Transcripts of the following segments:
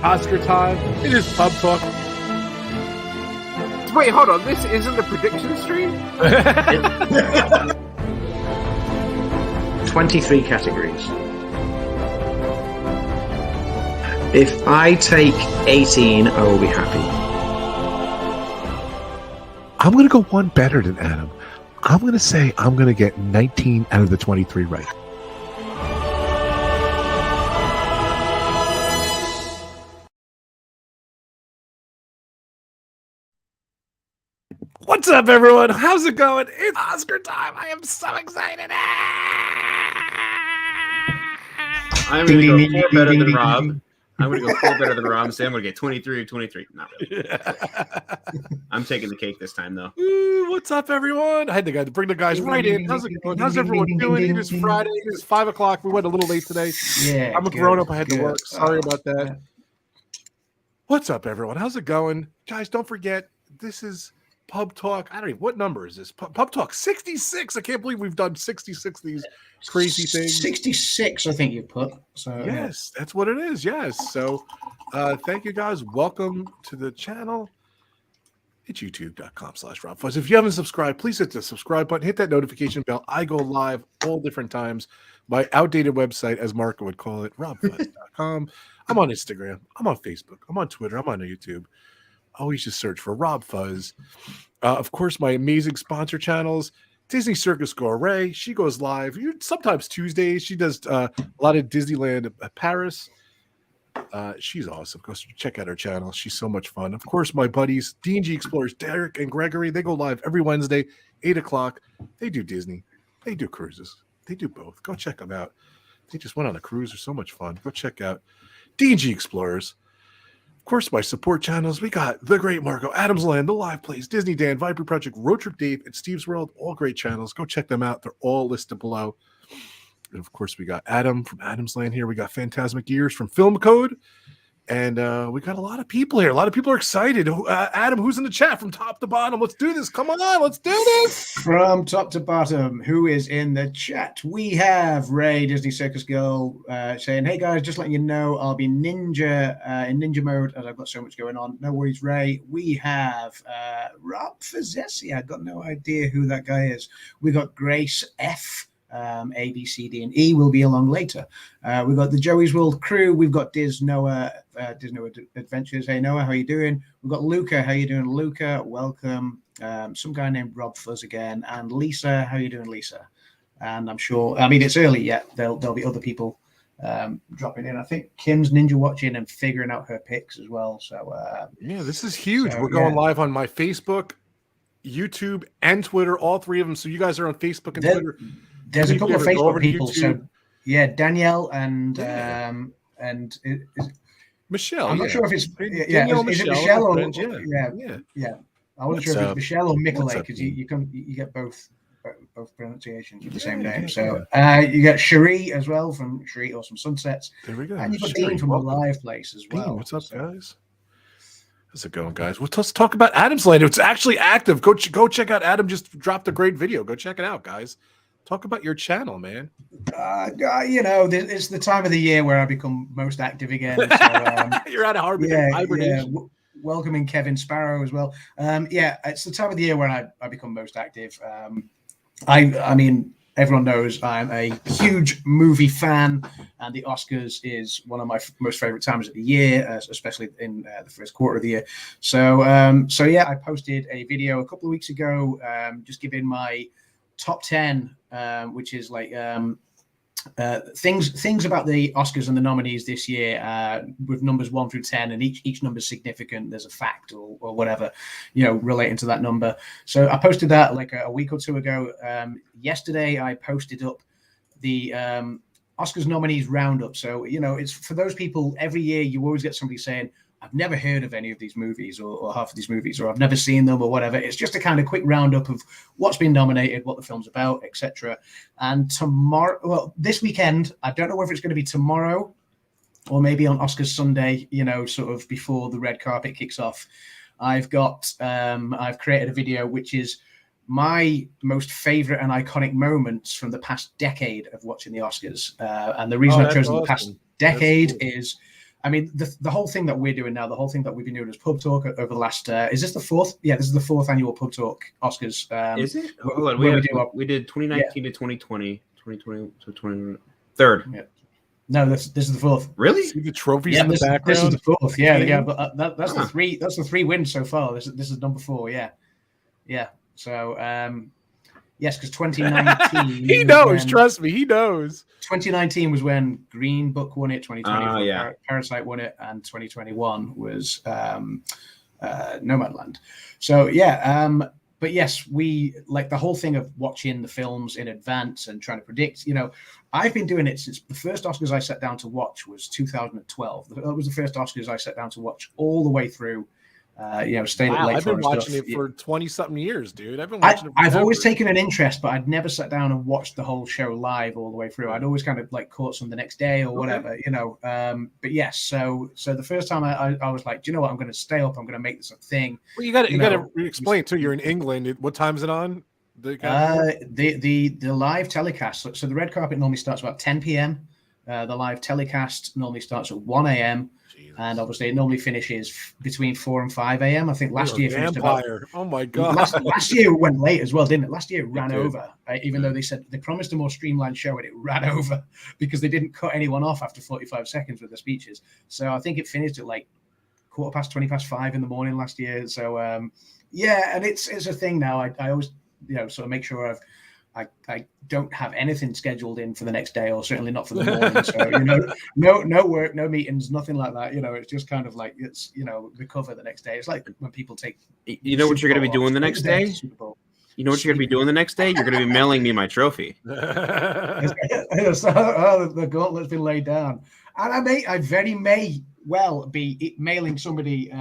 Oscar time. It is Pub Talk. Wait, hold on. This isn't the prediction stream? 23 categories. If I take 18, I will be happy. I'm going to go one better than Adam. I'm going to say I'm going to get 19 out of the 23 right. What's up, everyone? How's it going? It's Oscar time. I am so excited. I'm going to go 4 better than Rob. I'm going to go 4 better than Rob and say I'm going to get 23 or 23. Not really. I'm taking the cake this time, though. Ooh, what's up, everyone? I had to bring the guys right in. How's it going? How's everyone doing? It is Friday. It is 5 o'clock. We went a little late today. Yeah, I'm a grown-up. I had to work. Sorry about that. What's up, everyone? How's it going? Guys, don't forget, this is Pub Talk. I don't even, what number is this? Pub Talk 66. I can't believe we've done 66 of these crazy things. 66, I think you put. So yes, that's what it is. Yes. So thank you guys. Welcome to the channel. It's youtube.com/RobFuz. If you haven't subscribed, please hit the subscribe button, hit that notification bell. I go live all different times. My outdated website, as Marco would call it, robfuz.com. I'm on Instagram. I'm on Facebook. I'm on Twitter. I'm on YouTube. Always just search for RobFuz. Of course, my amazing sponsor channels, Disney Circus Gourmet. She goes live sometimes Tuesdays. She does a lot of Disneyland Paris. She's awesome. Go check out her channel. She's so much fun. Of course, my buddies, D&G Explorers, Derek and Gregory, they go live every Wednesday, 8 o'clock. They do Disney. They do cruises. They do both. Go check them out. They just went on a cruise. They're so much fun. Go check out D&G Explorers. Of course, my support channels, we got The Great Marco, Adam's Land, The Live Plays, Disney Dan, Viper Project, Road Trip Dave, and Steve's World. All great channels. Go check them out. They're all listed below. And of course, we got Adam from Adam's Land here. We got Phantasmic Years from Film Code. And we got a lot of people here. A lot of people are excited. Adam, who's in the chat from top to bottom? Let's do this. Come on, let's do this. From top to bottom, who is in the chat? We have Ray, Disney Circus Girl, saying, hey guys, just letting you know, I'll be ninja in ninja mode as I've got so much going on. No worries, Ray. We have RobFuz. I've got no idea who that guy is. We got Grace F. A, B, C, D, and E will be along later. We've got the Joey's World crew. We've got Noah Adventures. Hey, Noah, how you doing? We've got Luca. How you doing, Luca? Welcome. Some guy named RobFuz again. And Lisa. How you doing, Lisa? And I'm sure, I mean, it's early yet. There'll be other people dropping in. I think Kim's ninja watching and figuring out her picks as well. So, yeah, this is huge. We're going live on my Facebook, YouTube, and Twitter, all 3 of them. So you guys are on Facebook and Twitter. There's a couple of Facebook people. So yeah, Danielle and Michelle. I'm not sure if it's Michelle, is it Michelle or yeah. I wasn't sure if it's Michelle or Michaela because you get both pronunciations of the same name. So you got Cherie as well from Cherie Awesome Sunsets. There we go. And you've got Dean from the Live Place as well. Dean, what's up, guys? How's it going, guys? Let's talk about Adam's Land. It's actually active. Go check out Adam. Just dropped a great video. Go check it out, guys. Talk about your channel, man. It's the time of the year where I become most active again. So, you're out of hibernation. Yeah. Welcoming Kevin Sparrow as well. It's the time of the year when I become most active. I mean, everyone knows I'm a huge movie fan, and the Oscars is one of my most favorite times of the year, especially in the first quarter of the year. So I posted a video a couple of weeks ago, just giving my top 10, which is like things about the Oscars and the nominees this year, with numbers 1 through 10, and each number is significant. There's a fact or whatever, relating to that number. So I posted that like a week or two ago. Yesterday I posted up the Oscars nominees roundup. So it's for those people. Every year you always get somebody saying, I've never heard of any of these movies or half of these movies, or I've never seen them or whatever. It's just a kind of quick roundup of what's been nominated, what the film's about, etc. And this weekend, I don't know whether it's going to be tomorrow or maybe on Oscars Sunday, sort of before the red carpet kicks off. I've created a video which is my most favorite and iconic moments from the past decade of watching the Oscars. And the reason I've chosen the past decade is I mean, the whole thing that we're doing now, the whole thing that we've been doing is Pub Talk over the last. Is this the fourth? Yeah, this is the fourth annual Pub Talk Oscars. Is it? Hold on. We did 2019 to 2020, 2020 to 2023. Yeah. No, this is the fourth. Really? See the trophies in the background. This is the fourth. Yeah. But that's the three. That's the three wins so far. This is number 4. Yeah. So yes, because 2019. He knows. Trust me, he knows. 2019 was when Green Book won it. 2020 Parasite won it, and 2021 was Nomadland. So but yes, we like the whole thing of watching the films in advance and trying to predict. I've been doing it since the first Oscars I sat down to watch was 2012. That was the first Oscars I sat down to watch all the way through. Staying up late. I've been watching it for 20-something years, dude. I've been watching it. I've always taken an interest, but I'd never sat down and watched the whole show live all the way through. I'd always kind of like caught some the next day or whatever, But yes, so the first time I was like, do you know what? I'm going to stay up. I'm going to make this a thing. Well, you got to explain too. You're in England. What time is it on? The live telecast. So the red carpet normally starts about 10 p.m. The live telecast normally starts at 1 a.m. And obviously, it normally finishes between 4 and 5 a.m. I think last year finished about. Oh my god! Last year it went late as well, didn't it? Last year it ran over, even though they said they promised a more streamlined show, and it ran over because they didn't cut anyone off after 45 seconds with the speeches. So I think it finished at like 5:15 in the morning last year. So and it's a thing now. I always sort of make sure I don't have anything scheduled in for the next day, or certainly not for the morning. So, no work, no meetings, nothing like that. It's just kind of like it's, recover the next day. It's like when people take. You know what you're going to be doing the next day? You know what you're going to be doing the next day? You're going to be mailing me my trophy. The gauntlet's been laid down. And I very may well be mailing somebody.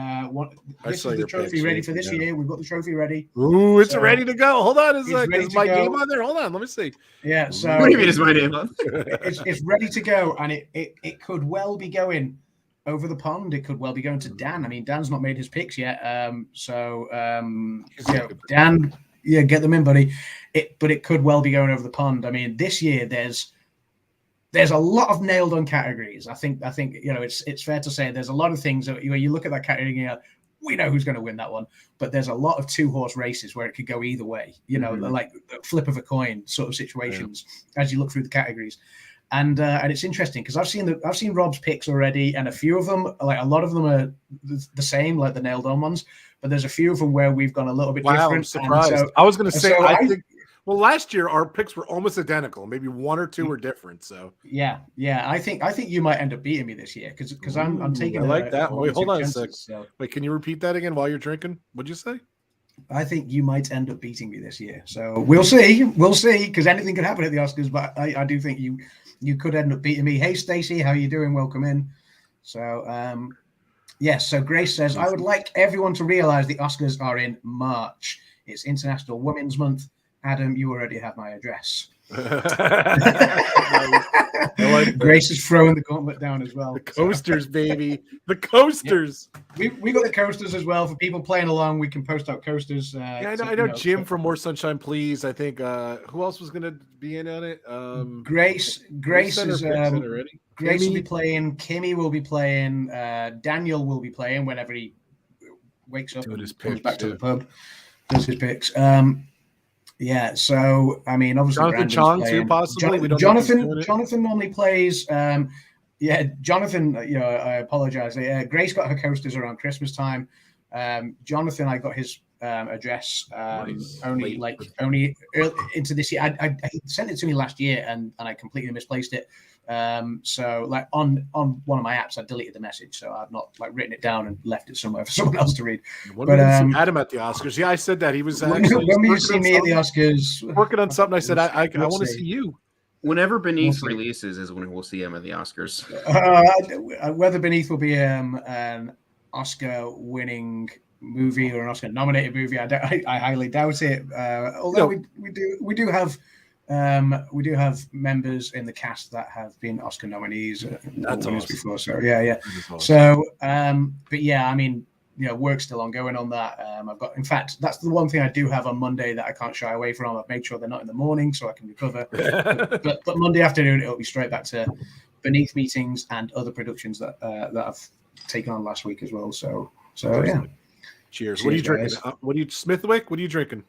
This is the trophy ready for this year. We've got the trophy ready. Ooh, it's ready to go. Hold on a second. Is my name on there? Hold on. Let me see. Yeah. So what do you mean is my name on? It's ready to go, and it could well be going over the pond. It could well be going to Dan. I mean, Dan's not made his picks yet. Dan, get them in, buddy. But it could well be going over the pond. I mean, this year there's a lot of nailed on categories. I think it's fair to say there's a lot of things that you look at that category and we know who's going to win that one, but there's a lot of 2-horse races where it could go either way, like flip of a coin sort of situations as you look through the categories. And it's interesting because I've seen Rob's picks already, and a few of them, like a lot of them are the same, like the nailed on ones, but there's a few of them where we've gone a little bit different. I'm surprised. I was going to say, I think. Well, last year our picks were almost identical. Maybe 1 or 2 were different. So yeah. I think you might end up beating me this year because I'm taking. I like that. Wait, hold on a sec. So. Wait, can you repeat that again while you're drinking? What'd you say? I think you might end up beating me this year. So we'll see. We'll see, because anything could happen at the Oscars. But I do think you could end up beating me. Hey, Stacey, how are you doing? Welcome in. So yes. So Grace says, I would like everyone to realize the Oscars are in March. It's International Women's Month. Adam, you already have my address. Grace is throwing the gauntlet down as well. The coasters, baby. The coasters. Yeah. We got the coasters as well for people playing along. We can post out coasters. I know Jim from More Sunshine Please. I think who else was going to be in on it? Grace is Grace will be playing. Kimmy will be playing. Daniel will be playing whenever he wakes up and comes back to the pub. Does his picks. Yeah, so I mean, obviously, Jonathan Chong too, possibly. Jonathan normally plays. Jonathan. I apologize. Grace got her coasters around Christmas time. Jonathan, I got his address only early into this year. I sent it to me last year, and I completely misplaced it. So like on one of my apps, I deleted the message, so I've not like written it down and left it somewhere for someone else to read. But Adam at the Oscars, yeah, I said that he was actually when you see me at the Oscars working on something. I said I want to see you. Whenever Beneath releases is when we'll see him at the Oscars. Whether Beneath will be an Oscar-winning movie or an Oscar-nominated movie, I highly doubt it. Although we do have members in the cast that have been Oscar nominees before. So yeah. Awesome. So but yeah, I mean, work's still ongoing on that. In fact, that's the one thing I do have on Monday that I can't shy away from. I've made sure they're not in the morning so I can recover. but Monday afternoon, it'll be straight back to Beneath Meetings and other productions that I've taken on last week as well. So yeah. Cheers. What are you drinking? What are you, Smithwick? What are you drinking?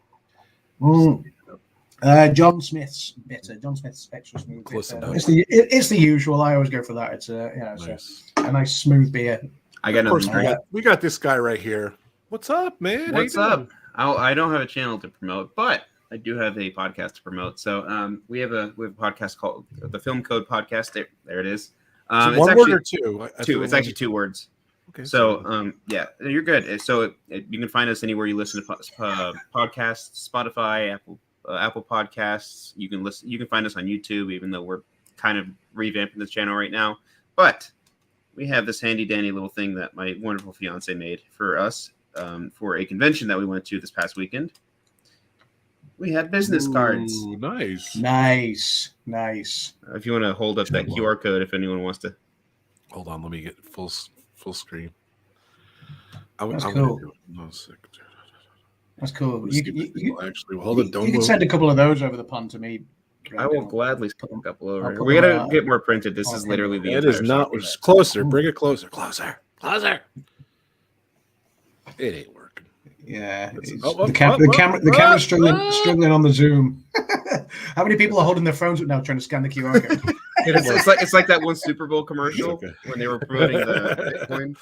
John Smith's bitter. John Smith's extra smooth bitter. It's the usual. I always go for that. It's a nice smooth beer. I got nothing. We got this guy right here. What's up, man? What's up? I don't have a channel to promote, but I do have a podcast to promote. So we have a podcast called the Film Code Podcast. There it is. It's one word or two? Two. It's actually 2 words. Okay. So yeah, you're good. So you can find us anywhere you listen to podcasts, Spotify, Apple Podcasts. You can find us on YouTube, even though we're kind of revamping this channel right now. But we have this handy dandy little thing that my wonderful fiance made for us for a convention that we went to this past weekend. We had business cards. Nice. If you want to hold up that QR code, if anyone wants to. Hold on, let me get full screen. That's cool. That's cool. You can send a couple of those over the pond to me. I will gladly put a couple over. We gotta get more printed. This is literally the. It is not. It's closer. Bring it closer. Closer. It ain't working. Yeah, the camera's struggling on the Zoom. How many people are holding their phones up now trying to scan the QR code? It's like that one Super Bowl commercial when they were promoting the Bitcoin.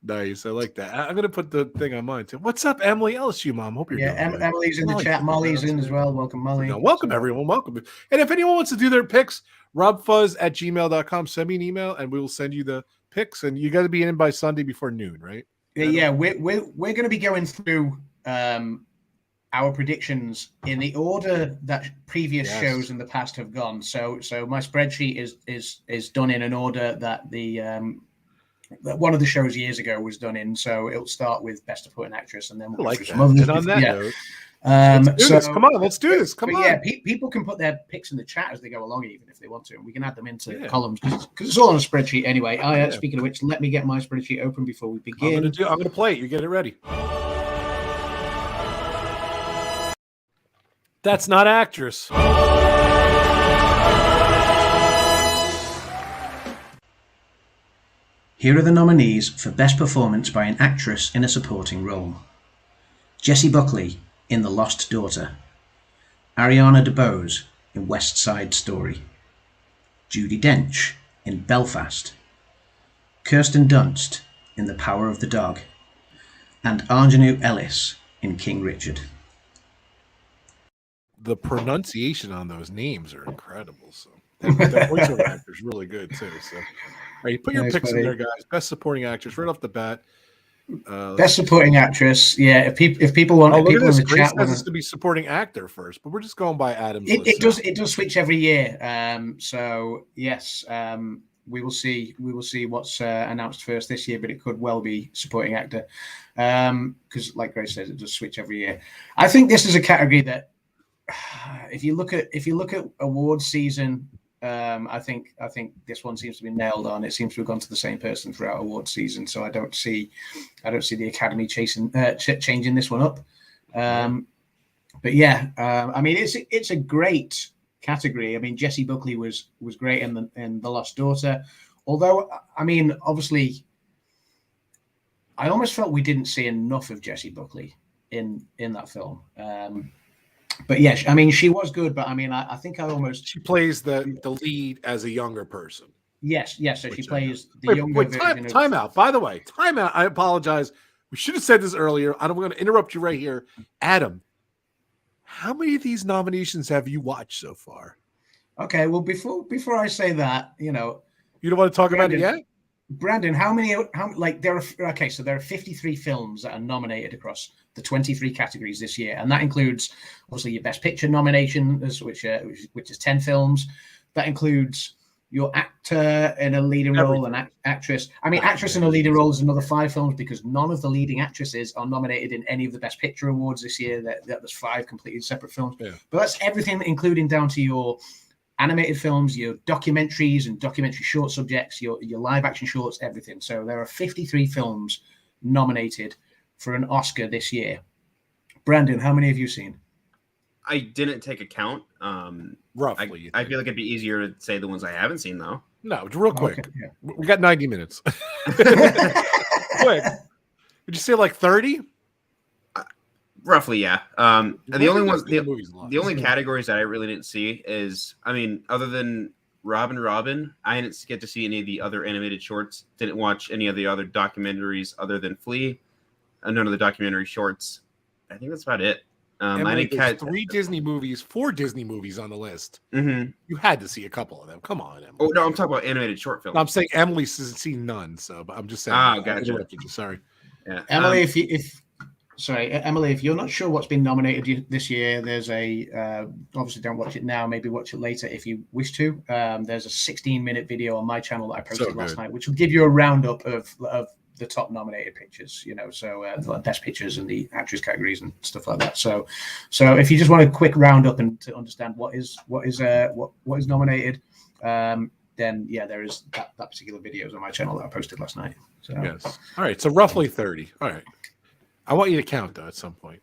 Nice, I like that. I'm gonna put the thing on mine too. What's up, Emily? LSU mom. Hope you're doing well. Emily's in the chat. Molly's in as well. Welcome, Molly. Welcome everyone. Welcome. And if anyone wants to do their picks, RobFuz@gmail.com. Send me an email and we will send you the picks. And you got to be in by Sunday before noon, right? Yeah, we're going to be going through our predictions in the order that previous shows in the past have gone. So my spreadsheet is done in an order that that one of the shows years ago was done in. So it'll start with Best Supporting Actress, and then we'll like that. And on that note, come on, let's do this. Come on. Yeah, people can put their picks in the chat as they go along, even if they want to, and we can add them into columns because it's all on a spreadsheet anyway. Speaking of which, let me get my spreadsheet open before we begin. I'm gonna play it. You get it ready. That's not actress. Here are the nominees for Best Performance by an Actress in a Supporting Role. Jessie Buckley in The Lost Daughter. Ariana DeBose in West Side Story. Judi Dench in Belfast. Kirsten Dunst in The Power of the Dog. And Arjanu Ellis in King Richard. The pronunciation on those names are incredible. So that voiceover actor is really good too. So, all right, put your picks in there, guys. Best Supporting Actress right off the bat. Best Supporting Actress. Yeah, if people want, look people at this. in the chat Grace says it's to be Supporting Actor first, but we're just going by Adam's list. It does switch every year. So yes, we will see what's announced first this year, but it could well be Supporting Actor because, like Grace says, it does switch every year. I think this is a category that, if you look at awards season, I think this one seems to be nailed on. It seems to have gone to the same person throughout awards season, so I don't see the Academy changing this one up. But yeah, I mean it's a great category. I mean Jessie Buckley was great in the Lost Daughter, although I mean obviously I almost felt we didn't see enough of Jessie Buckley in that film. But yes, I mean she was good, but I mean I think she plays the lead as a younger person. Yes. So she plays the younger version. Time out. By the way, time out. I apologize. We should have said this earlier. I'm going to interrupt you right here, Adam. How many of these nominations have you watched so far? Okay, well before I say that, you don't want to talk about it yet? Brandon, there are 53 films that are nominated across the 23 categories this year, and that includes obviously your Best Picture nominations, which is 10 films. That includes your actor in a leading role and actress. I mean, actress in a leading role is another 5 films because none of the leading actresses are nominated in any of the Best Picture awards this year. That was 5 completely separate films. Yeah. But that's everything, including down to your animated films, your documentaries and documentary short subjects, your live action shorts, everything. So there are 53 films nominated for an Oscar this year. Brandon, how many have you seen? I didn't take a count. Roughly. I feel like it'd be easier to say the ones I haven't seen, though. No, real quick. Okay, yeah. We got 90 minutes. Quick. Would you say like 30? Roughly, yeah. The only ones, the only Yeah. categories that I really didn't see is, I mean, other than Robin, I didn't get to see any of the other animated shorts. Didn't watch any of the other documentaries other than Flea. None of the documentary shorts. I think that's about it. I didn't catch 4 Disney movies on the list. Mm-hmm. You had to see a couple of them. Come on, Emily. Oh no, I'm talking about animated short films. No, I'm saying Emily's has seen none, so but I'm just saying. Gotcha. Sorry. Yeah. Emily, Emily, if you're not sure what's been nominated this year, there's a obviously don't watch it now, maybe watch it later if you wish to. There's a 16-minute video on my channel that I posted last night, which will give you a roundup of the top nominated pictures, so the best pictures and the actress categories and stuff like that. So if you just want a quick roundup and to understand what is nominated, then yeah, there is that particular videos on my channel that I posted last night. So yes, all right, so roughly 30. All right, I want you to count though at some point.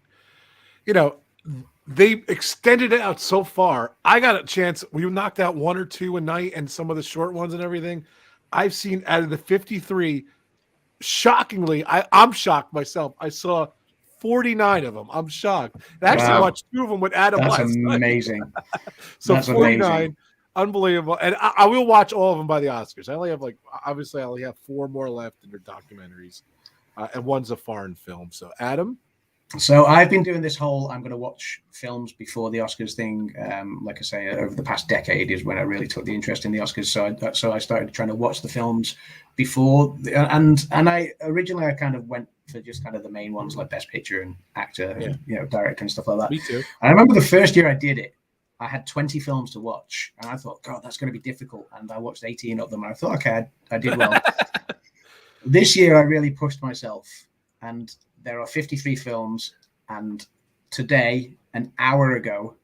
They extended it out so far. I got a chance. We knocked out 1 or 2 a night, and some of the short ones and everything. I've seen out of the 53. Shockingly, I'm shocked myself. I saw 49 of them. I'm shocked. I actually watched 2 of them with Adam. That's last amazing. So That's 49, amazing. Unbelievable. And I will watch all of them by the Oscars. I only have 4 more left in their documentaries, and one's a foreign film. So Adam. So I've been doing this whole I'm going to watch films before the Oscars thing. Like I say, over the past decade is when I really took the interest in the Oscars. So I started trying to watch the films before, and I originally kind of went for just kind of the main ones like Best Picture and Actor, and, Director and stuff like that. Me too. I remember the first year I did it, I had 20 films to watch, and I thought, God, that's going to be difficult. And I watched 18 of them, and I thought, okay, I did well. This year I really pushed myself, and there are 53 films, and today, an hour ago,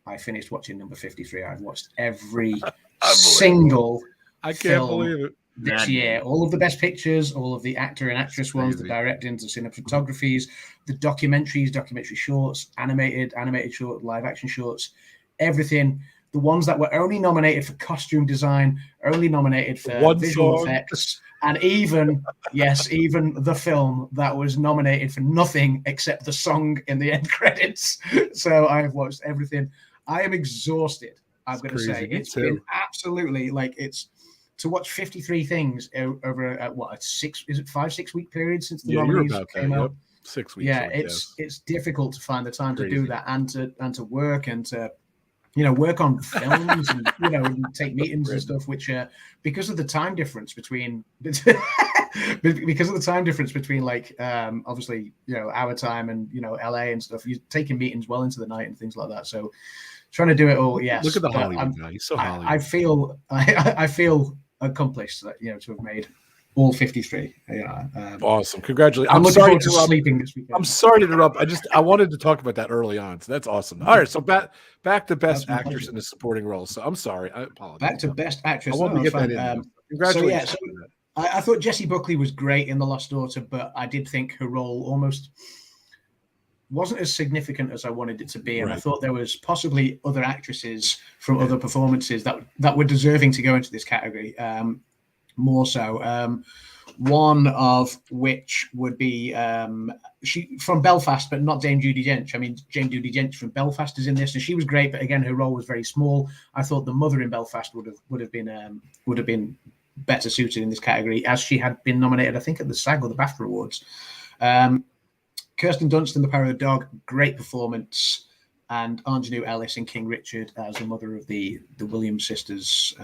I finished watching number 53. I've watched every single I can't film believe it. this year. All of the best pictures, all of the actor and actress ones, the directings, the cinematographies, the documentaries, documentary shorts, animated short, live action shorts, everything. The ones that were only nominated for costume design, only nominated for visual effects, and even the film that was nominated for nothing except the song in the end credits. So I have watched everything. I am exhausted. I'm going to say it's been absolutely it's to watch 53 things over a 5-6 week period since the nominees came out. 6 weeks. Yeah, it's difficult to find the time to do that and to work and to work on films and and take meetings and stuff, which because of the time difference between obviously our time and LA and stuff, you're taking meetings well into the night and things like that. So trying to do it all, yes. Look at the Hollywood guy. He's so Hollywood. I feel accomplished that to have made all 53. Awesome. Congratulations. I'm looking forward to sleeping this weekend. I'm sorry to interrupt. I wanted to talk about that early on. So that's awesome. All right. So back to Best Actress in a Supporting Role. So I'm sorry. I apologize. Back to Best Actress. I wanted to get that in. Congratulations. I thought Jessie Buckley was great in The Lost Daughter, but I did think her role almost wasn't as significant as I wanted it to be. And I thought there was possibly other actresses from other performances that were deserving to go into this category. More so, one of which would be she from Belfast, but not Dame Judi Dench. I mean, Dame Judi Dench from Belfast is in this, and she was great, but again, her role was very small. I thought the mother in Belfast would have been better suited in this category, as she had been nominated, I think, at the SAG or the BAFTA Awards. Kirsten Dunst in The Power of the Dog, great performance. And Anjanou Ellis in King Richard as the mother of the Williams sisters.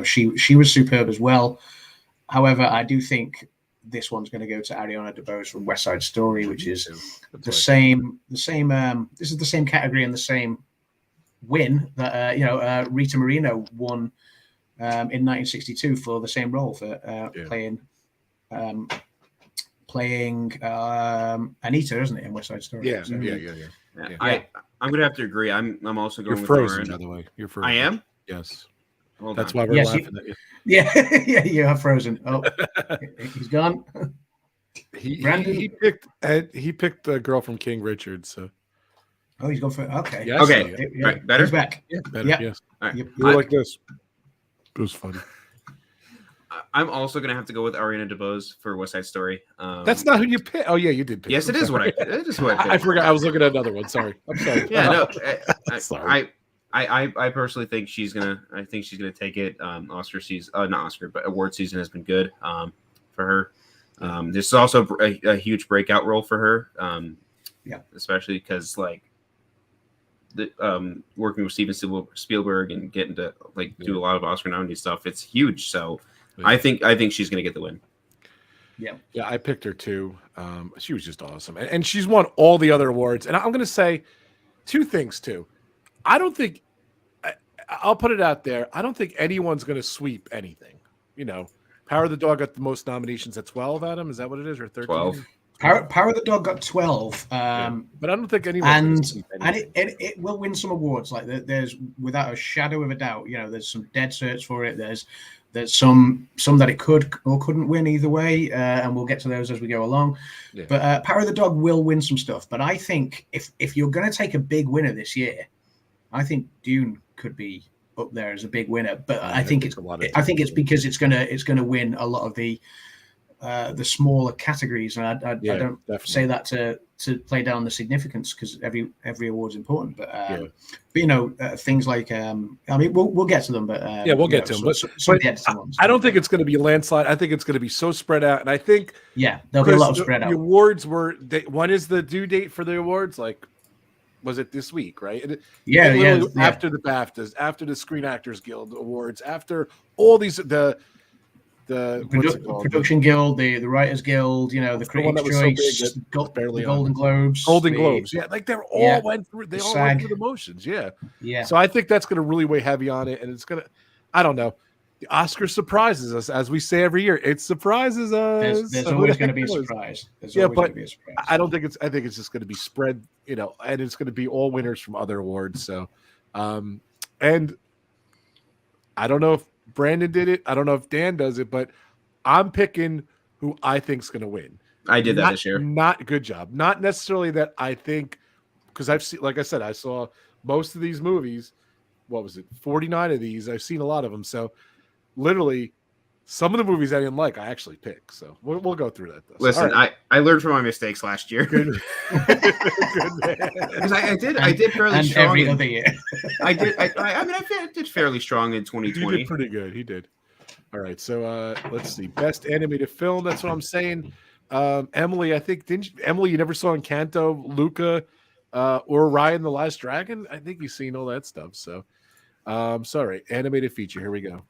She was superb as well. However, I do think this one's going to go to Ariana DeBose from West Side Story, which is the same. This is the same category and the same win that Rita Moreno won in 1962 for the same role for playing Anita, isn't it, in West Side Story? Yeah. So, yeah. I'm gonna have to agree. I'm also going. You're with frozen, Lauren. by the way. You're frozen. I am. Yes. Hold That's on. why we're laughing at you. Yeah, you have frozen. Oh, he's gone. He picked the girl from King Richard. So. Oh, he's gone for okay. Yes, okay. Yeah. Right. Better. He's back. Yeah, better. Yeah. Yes. All right. Yep. You were like this. It was funny. I'm also gonna have to go with Ariana DeBose for West Side Story. That's not who you picked. Oh yeah, you did pick. Yes, it is what I picked. It is who I picked. I forgot. I was looking at another one. Sorry. I'm sorry. Yeah, no. Sorry. I personally think she's gonna take it. Oscar season, not Oscar, but award season has been good for her. This is also a huge breakout role for her. Especially because like working with Steven Spielberg and getting to do a lot of Oscar nominated stuff, it's huge. So I think she's gonna get the win. Yeah, I picked her too. She was just awesome, and she's won all the other awards. And I'm gonna say two things too. I don't think I'll put it out there. I don't think anyone's going to sweep anything. You know, Power of the Dog got the most nominations at 12. Adam, is that what it is, or 13? 12. Power of the Dog got 12. But I don't think anyone's and it will win some awards. Like there's without a shadow of a doubt. You know, there's some dead certs for it. There's some that it could or couldn't win either way, and we'll get to those as we go along. Yeah. But Power of the Dog will win some stuff. But I think if you're going to take a big winner this year, I think Dune could be up there as a big winner, but I think it's because it's gonna win a lot of the smaller categories, and I don't say that to play down the significance because every award's important, but you know things like I mean we'll get to them, but we'll get to them. But I don't think it's going to be a landslide. I think it's going to be so spread out, and I think there'll be a lot of spread out. The awards when is the due date for the awards? Like, was it this week, right? After the BAFTAs, after the Screen Actors Guild Awards, after all these the Production Guild, the Writers Guild, you know, the Critics' Choice, the Golden Globes. Like they're all went through. They all went through the motions. Yeah. So I think that's going to really weigh heavy on it, and it's going to. I don't know. The Oscar surprises us, as we say every year. It surprises us. There's always going to be a surprise. I don't think it's. I think it's just going to be spread, you know, and it's going to be all winners from other awards. So, and I don't know if Brandon did it. I don't know if Dan does it, but I'm picking who I think's going to win. I did that this year. Not good job. Not necessarily that I think, because I've seen, like I said, I saw most of these movies. What was it? 49 of these. I've seen a lot of them. So. Literally, some of the movies I didn't like, I actually pick. So we'll go through that. Though. Listen, right. I learned from my mistakes last year. Good because I did fairly strong. Every other year. I did fairly strong in 2020. You did pretty good. He did. All right. So let's see. Best animated film. That's what I'm saying. Emily, I think Emily, you never saw Encanto, Luca, or Raya and the Last Dragon. I think you've seen all that stuff. So, sorry. Animated feature. Here we go.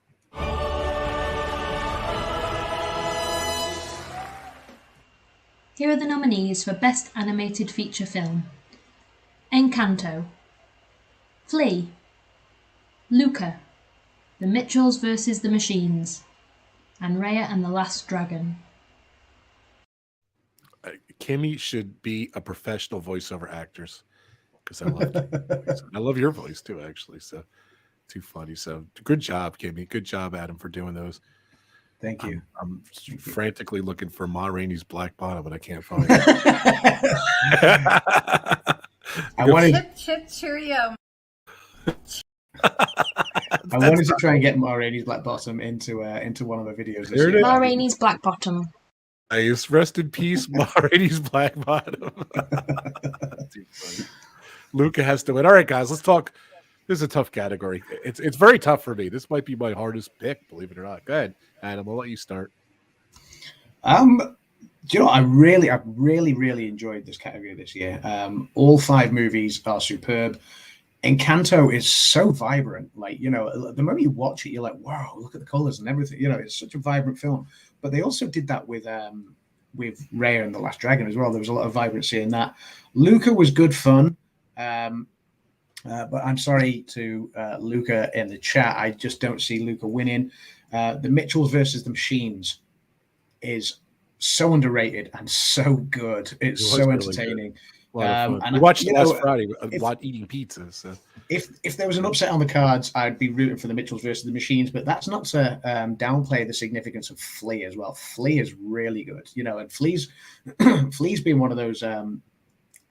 Here are the nominees for Best Animated Feature Film: Encanto, Flea, Luca, The Mitchells vs. the Machines, and Raya and the Last Dragon. Kimmy should be a professional voiceover actress because I love I love your voice too, actually. So too funny. So good job, Kimmy. Good job, Adam, for doing those. Thank you. I'm frantically looking for Ma Rainey's Black Bottom, but I can't find it. I wanted Chip Cheerio. I wanted to try and get Ma Rainey's Black Bottom into one of the videos. There it is. Ma Rainey's Black Bottom. Nice. Rest in peace, Ma Rainey's Black Bottom. Too funny. Luca has to win. All right, guys, let's talk. This is a tough category. It's very tough for me. This might be my hardest pick, believe it or not. Go ahead, Adam. I'll let you start. Do you know, I really enjoyed this category this year. All 5 movies are superb. Encanto is so vibrant. Like, you know, the moment you watch it, you're like, wow, look at the colors and everything. You know, it's such a vibrant film. But they also did that with Raya and the Last Dragon as well. There was a lot of vibrancy in that. Luca was good fun. But I'm sorry to Luca in the chat. I just don't see Luca winning. The Mitchells versus the Machines is so underrated and so good. It's so entertaining. Really we watched it last Friday while eating pizza. So if there was an upset on the cards, I'd be rooting for the Mitchells versus the Machines. But that's not to downplay the significance of Flea as well. Flea is really good, you know, and Flea's been one of those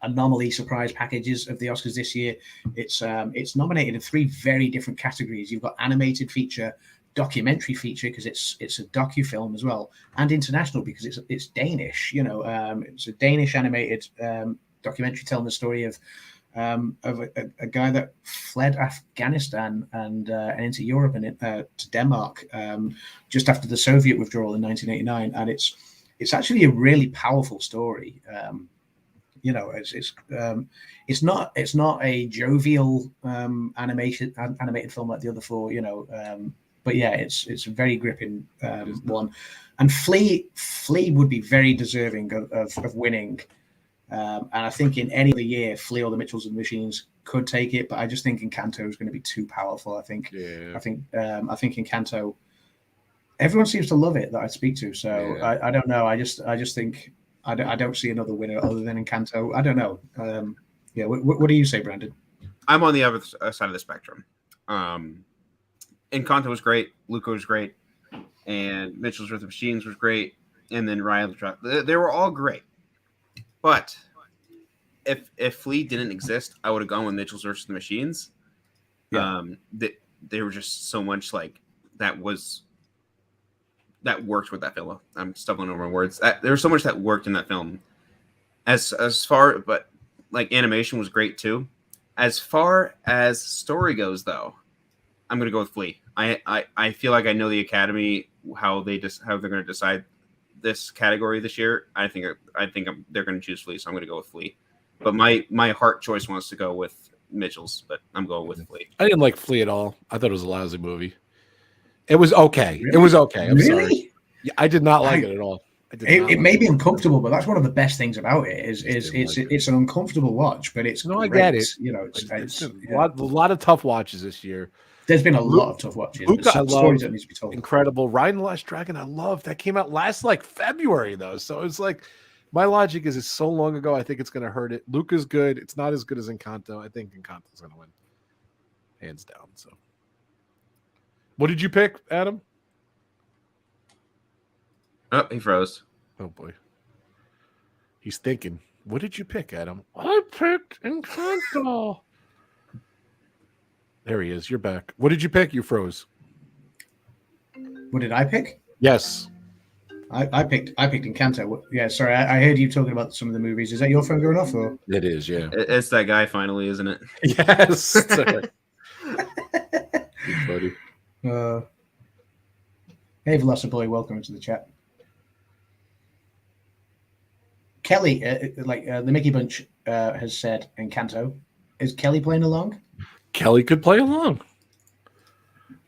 anomaly surprise packages of the Oscars this year. It's nominated in 3 very different categories. You've got animated feature, documentary feature because it's a docu-film as well, and international because it's Danish. It's a Danish animated documentary telling the story of a guy that fled Afghanistan and into Europe and to Denmark just after the Soviet withdrawal in 1989, and it's actually a really powerful story. It's not a jovial animated film like the other four, but yeah, it's a very gripping one. And Flea would be very deserving of winning. And I think in any other year, Flea or the Mitchells and the Machines could take it, but I just think Encanto is going to be too powerful. I think Encanto, everyone seems to love it that I speak to. So yeah. I don't know. I just think I don't see another winner other than Encanto. I don't know. What do you say, Brandon? I'm on the other side of the spectrum. Encanto was great. Luca was great. And Mitchell's vs. the Machines was great. And then Ryan, they were all great. But if Flea didn't exist, I would have gone with Mitchell's vs. the Machines. Yeah. They were just so much like that worked with that film. I'm stumbling over my words. There was so much that worked in that film. But like animation was great too. As far as story goes, though, I'm gonna go with Flea. I feel like I know the Academy how they're gonna decide this category this year. I think they're gonna choose Flea, so I'm gonna go with Flea. But my heart choice wants to go with Mitchell's, but I'm going with Flea. I didn't like Flea at all. I thought it was a lousy movie. It was okay. Really? It was okay. I'm sorry. Yeah, I did not like it at all. It may be uncomfortable, but that's one of the best things about it. It's an uncomfortable watch, but it's great. I get it. It's a lot of tough watches this year. There's been a lot of tough watches. Luca, I love. Stories that need to be told. Incredible. Ride the Last Dragon, I love. That came out last February though, so it's like my logic is it's so long ago. I think it's going to hurt it. Luca's good. It's not as good as Encanto. I think Encanto's going to win, hands down. So, what did you pick, Adam? Oh, he froze. Oh boy, he's thinking. What did you pick, Adam? I picked Encanto. There he is. You're back. What did you pick? You froze. What did I pick? Yes. I picked Encanto. Yeah, sorry. I heard you talking about some of the movies. Is that your phone going off? Or? It is, yeah. It's that guy finally, isn't it? Yes. Buddy. Hey, Velociboy, welcome to the chat. Kelly, the Mickey Bunch has said Encanto. Is Kelly playing along? Kelly could play along.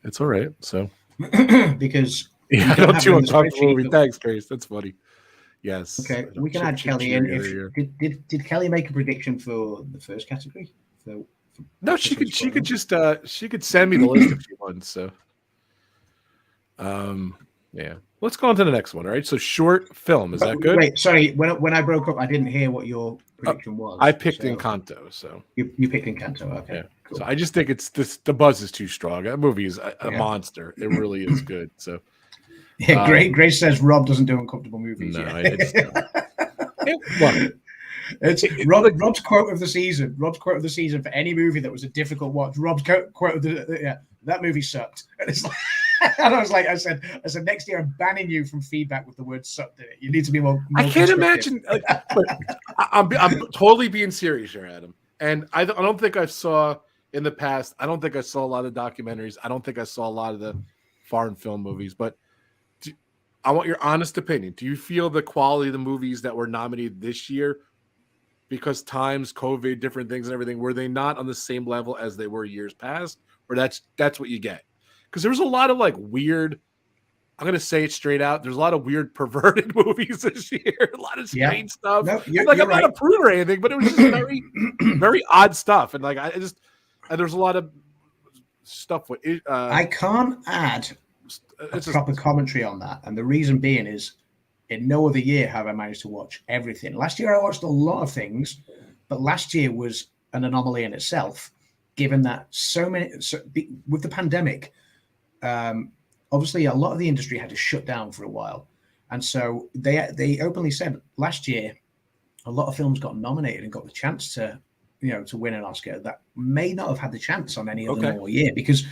It's all right. So because I don't too uncomfortable. Thanks, Grace. That's funny. Yes. Okay, we can add Kelly in. Did Kelly make a prediction for the first category? No, she could just she could send me the list if she wants. So, yeah. Let's go on to the next one. All right. So short film. Is that good? Wait, sorry. When I broke up, I didn't hear what your prediction was. I picked Encanto. So you picked Encanto. Okay. Yeah. Cool. So I just think the buzz is too strong. That movie is a monster. It really is good. So yeah, Grace says Rob doesn't do uncomfortable movies. No, it's Rob's quote of the season. Rob's quote of the season for any movie that was a difficult watch. Rob's quote of that movie sucked. And it's like, and I said, next year I'm banning you from feedback with the word sucked in it. You need to be more I can't imagine. I'm totally being serious here, Adam. And I don't think I saw in the past. I don't think I saw a lot of documentaries. I don't think I saw a lot of the foreign film movies. But I want your honest opinion. Do you feel the quality of the movies that were nominated this year, because times, COVID, different things and everything, were they not on the same level as they were years past? Or that's what you get? Because there was a lot of weird, I'm going to say it straight out, there's a lot of weird perverted movies this year, a lot of strange stuff. No, I'm not a prude or anything, but it was just very, very odd stuff. And there's a lot of stuff with I can't add proper commentary on that. And the reason being is, in no other year have I managed to watch everything. Last year I watched a lot of things, but last year was an anomaly in itself, given that with the pandemic, obviously a lot of the industry had to shut down for a while. And so they openly said last year, a lot of films got nominated and got the chance to win an Oscar that may not have had the chance on any other normal year, because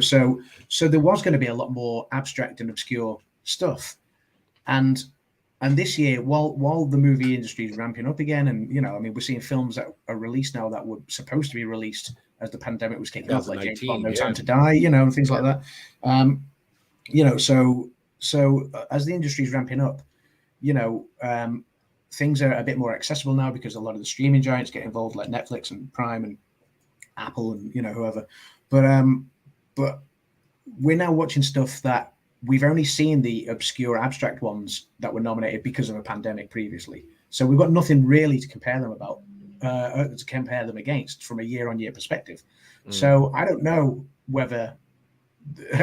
so there was going to be a lot more abstract and obscure stuff, and this year, while the movie industry is ramping up again, and we're seeing films that are released now that were supposed to be released as the pandemic was kicking off, like James Bond, No Time to Die, and things like that. So as the industry is ramping up, things are a bit more accessible now because a lot of the streaming giants get involved, like Netflix and Prime and Apple and whoever. But we're now watching stuff that we've only seen the obscure abstract ones that were nominated because of a pandemic previously. So we've got nothing really to compare them against from a year-on-year perspective. So I don't know whether.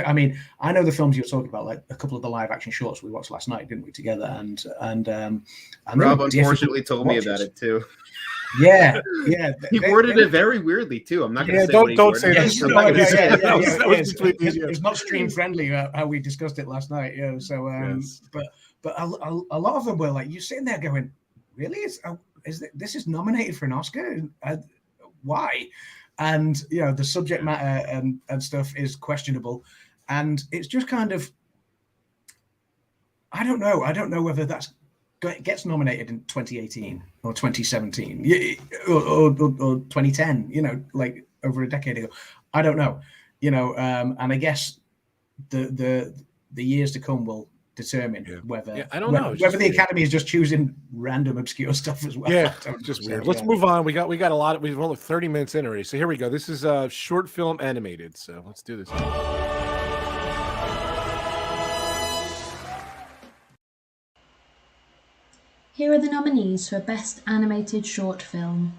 I mean, I know the films you're talking about, like a couple of the live-action shorts we watched last night, didn't we, together? And Rob unfortunately told me about it too. Yeah. He worded it very weirdly too. I'm not going to say. Don't say that. It's not stream friendly how we discussed it last night. So, but a lot of them were like, you're sitting there going, really? This is nominated for an Oscar? Why? And the subject matter and stuff is questionable, and it's just kind of, I don't know whether that's gets nominated in 2018 or 2017 or 2010, like over a decade ago. I don't know, and I guess the years to come will determine whether I don't know whether the Academy is just choosing random obscure stuff as well. Yeah, just weird. Let's move on. We got a lot of, we've only 30 minutes in already. So here we go. This is short film animated. So let's do this. Here are the nominees for Best Animated Short Film: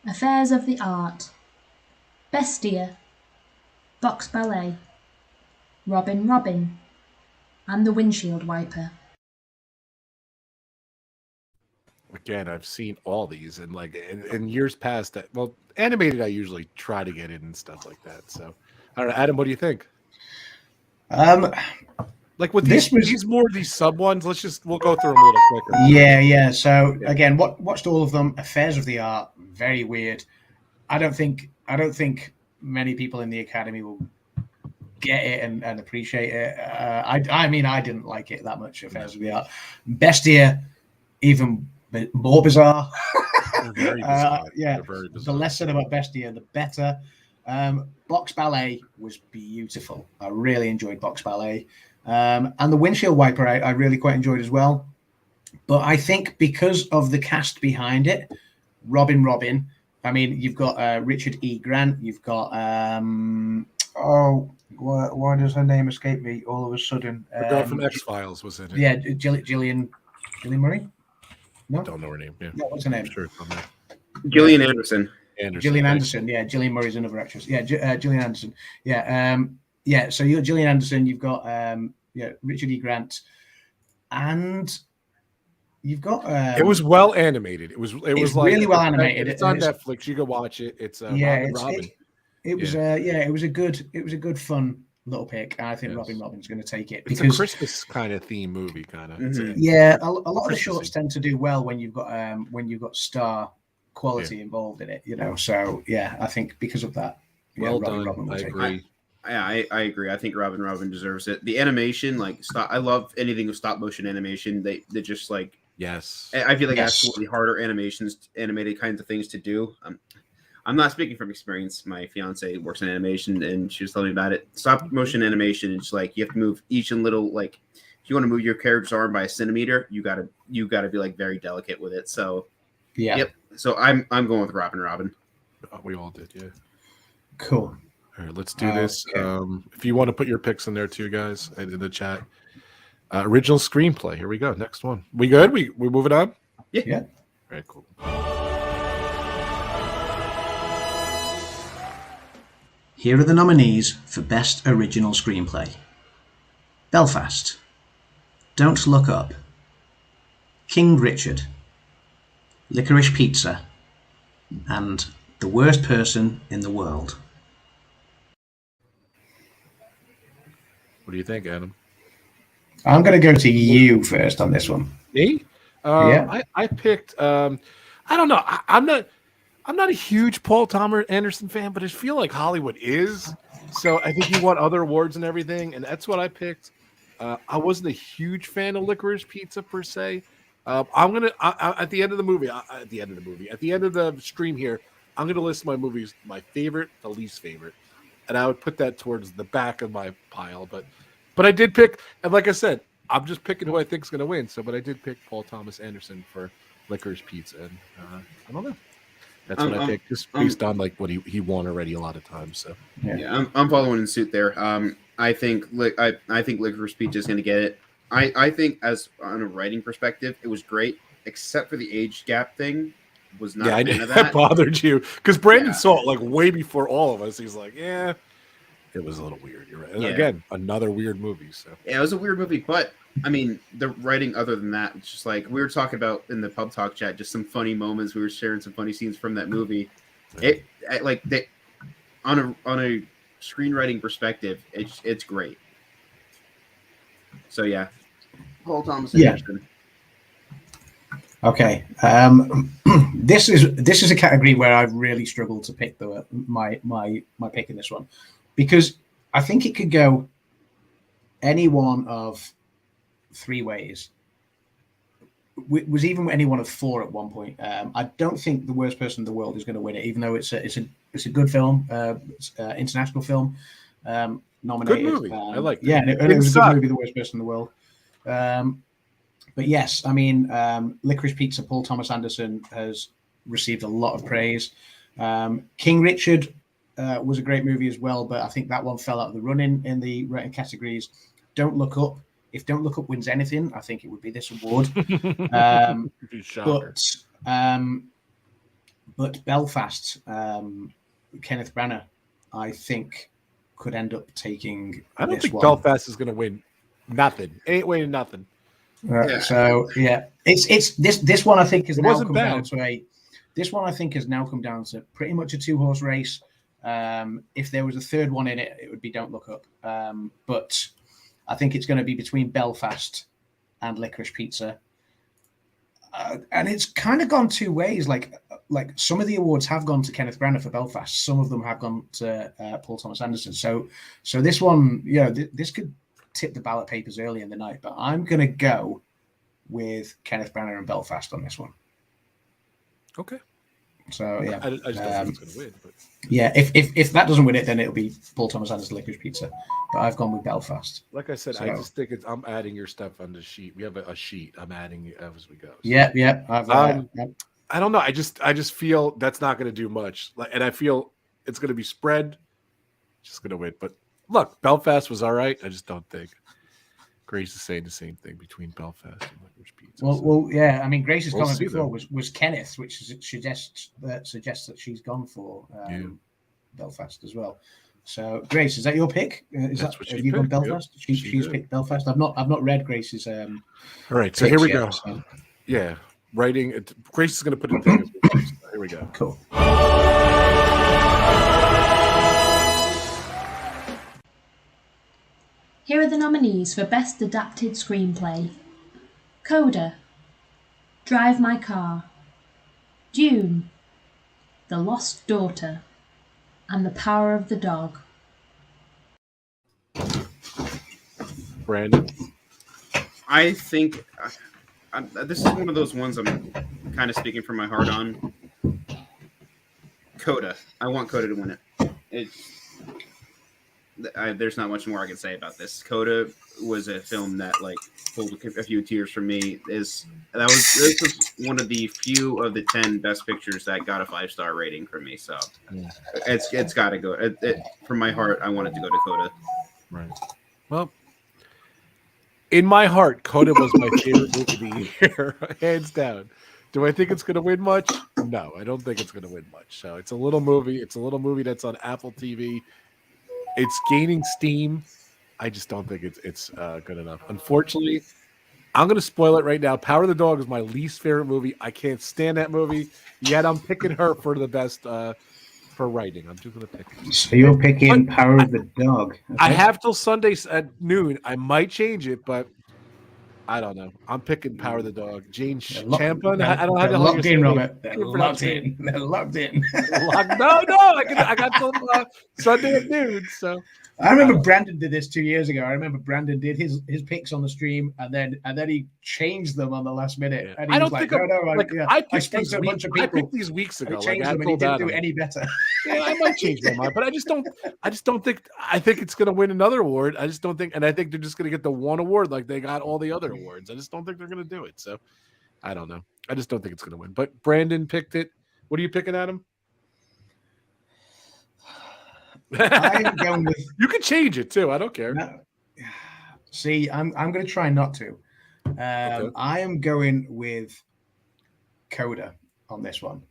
Affairs of the Art, Bestia, Box Ballet, Robin Robin, and The Windshield Wiper. Again, I've seen all these, and like in years past, that animated I usually try to get in and stuff like that. So I don't know, Adam, what do you think? Like with these more of these sub ones, we'll go through them a little quicker. Yeah. So again, watched all of them. Affairs of the Art, very weird. I don't think many people in the Academy will get it and appreciate it. I mean, I didn't like it that much. Affairs of the Art. Bestia, even more bizarre. Very bizarre. Very bizarre. The less said about Bestia, the better. Box Ballet was beautiful. I really enjoyed Box Ballet. And The Windshield Wiper, I really quite enjoyed as well. But I think because of the cast behind it, Robin, I mean, you've got Richard E. Grant, you've got why does her name escape me all of a sudden? The girl from X-Files was in it. Yeah, Gillian Murray? No? I don't know her name. Yeah. No, what's her name? I'm sure it's on there. Gillian Anderson. Gillian Anderson. Yeah, Gillian Murray's another actress. Yeah, Gillian Anderson. Yeah. So you've got Gillian Anderson. You've got Richard E. Grant, and you've got. It was well animated. It was like really well animated. It's on Netflix. You go watch it. It's Robin. It was a good fun little pick. I think Robin's going to take it. It's a Christmas kind of theme movie, kind of. Mm-hmm. Yeah, a lot of the shorts tend to do well when you've got star quality involved in it. So yeah, I think because of that. Well done. I agree. I agree. I think Robin deserves it. The animation, I love anything with stop motion animation. They just like yes. I feel like absolutely harder animated kinds of things to do. I'm not speaking from experience. My fiance works in animation, and she was telling me about it. Stop motion animation, it's like you have to move each and little, like if you want to move your character's arm by a centimeter, you gotta be like very delicate with it. So yeah. Yep. So I'm going with Robin. Oh, we all did, yeah. Cool. All right, let's do this. Okay. If you want to put your picks in there too, guys, and in the chat. Original screenplay. Here we go. Next one. We good? We moving on? Yeah. All right, cool. Here are the nominees for Best Original Screenplay: Belfast, Don't Look Up, King Richard, Licorice Pizza, and The Worst Person in the World. What do you think, Adam? I'm going to go to you first on this one. Me? Yeah. I picked. I don't know. I'm not. I'm not a huge Paul Thomas Anderson fan, but I feel like Hollywood is. So I think he won other awards and everything, and that's what I picked. I wasn't a huge fan of Licorice Pizza per se. I'm gonna at the end of the movie, at the end of the stream here, I'm gonna list my movies, my favorite, the least favorite, and I would put that towards the back of my pile. But I did pick, and like I said, I'm just picking who I think is gonna win. So, but I did pick Paul Thomas Anderson for Licorice Pizza, and I don't know. That's what I picked, just based on like what he won already a lot of times. So yeah, I'm following in suit there. I think Licorice Pizza is going to get it. I think as on a writing perspective, it was great, except for the age gap thing. Was not. Yeah, I know that bothered you because Brandon saw it like way before all of us. He's like, yeah, it was a little weird. You're right. And again, another weird movie. So yeah, it was a weird movie, but I mean, the writing other than that, it's just like we were talking about in the pub talk chat, just some funny moments. We were sharing some funny scenes from that movie. On a screenwriting perspective, it's great. So yeah, Paul Thomas Anderson. Okay, this is a category where I've really struggled to pick my pick in this one, because I think it could go any one of three ways. Was even any one of four at one point. I don't think The Worst Person in the World is going to win it, even though it's a good film, international film, nominated. Good movie. I like it. Yeah, and it was a good movie, The Worst Person in the World. But yes, I mean, Licorice Pizza, Paul Thomas Anderson has received a lot of praise. King Richard was a great movie as well, but I think that one fell out of the running in the writing categories. Don't Look Up. If Don't Look Up wins anything, I think it would be this award. But Belfast, Kenneth Branagh, I think could end up taking. I don't think Belfast is going to win nothing. Ain't winning nothing. So yeah, it's this one. I think has now come down to This one I think has now come down to pretty much a 2-horse race. If there was a third one in it, it would be Don't Look Up. But I think it's going to be between Belfast and Licorice Pizza. And it's kind of gone two ways. Like some of the awards have gone to Kenneth Branagh for Belfast. Some of them have gone to Paul Thomas Anderson. So this one, this could tip the ballot papers early in the night. But I'm going to go with Kenneth Branagh and Belfast on this one. Okay. So yeah, I just don't think it's going to win. But yeah, if that doesn't win it, then it'll be Paul Thomas Anderson, Licorice Pizza. But I've gone with Belfast. Like I said, I just think I'm adding your stuff on the sheet. We have a sheet. I'm adding as we go. So. Yeah. I don't know. I just feel that's not going to do much, and I feel it's going to be spread. Just going to win. But look, Belfast was all right. I just don't think Grace is saying the same thing between Belfast and Licorice Pizza. Well, yeah. I mean, Grace's comment before was Kenneth, which suggests that she's gone for Belfast as well. So, Grace, is that your pick? Have you gone Belfast? Yep. She's picked Belfast. I've not read Grace's. All right, so here we go. So. Yeah, writing. Grace is going to put it down. Here we go. Cool. Here are the nominees for Best Adapted Screenplay: Coda, Drive My Car, Dune, The Lost Daughter, and The Power of the Dog. Brandon? I think this is one of those ones I'm kind of speaking from my heart on. Coda. I want Coda to win it. There's not much more I can say about this. Coda was a film that pulled a few tears from me. This was one of the few of the 10 best pictures that got a 5-star rating from me. So it's got to go. From my heart, I want it to go to Coda. Right. Well, in my heart, Coda was my favorite movie of the year, hands down. Do I think it's going to win much? No, I don't think it's going to win much. So it's a little movie. It's a little movie that's on Apple TV. It's gaining steam. I just don't think it's good enough. Unfortunately, I'm going to spoil it right now. Power of the Dog is my least favorite movie. I can't stand that movie. Yet I'm picking her for the best for writing. I'm just going to pick her. So you're picking Power of the Dog. Okay. I have till Sunday at noon. I might change it, but I don't know. I'm picking Power of the Dog. Jane Champion. I don't have to locked in, Robert. They're locked in. No. I got till Sunday at noon. So I remember Brandon did this 2 years ago. I remember Brandon did his picks on the stream, and then he changed them on the last minute. Yeah. And he I don't was think I spoke to a bunch of people. I picked these weeks ago. I changed them, and he didn't do any better. Yeah, I might change my mind, but I just don't think. I think it's going to win another award. I just don't think, and I think they're just going to get the one award like they got all the other awards. I just don't think they're going to do it. So I don't know. I just don't think it's going to win. But Brandon picked it. What are you picking, Adam? I'm going with. You can change it too. I don't care. No. See, I'm going to try not to. Okay. I am going with Coda on this one.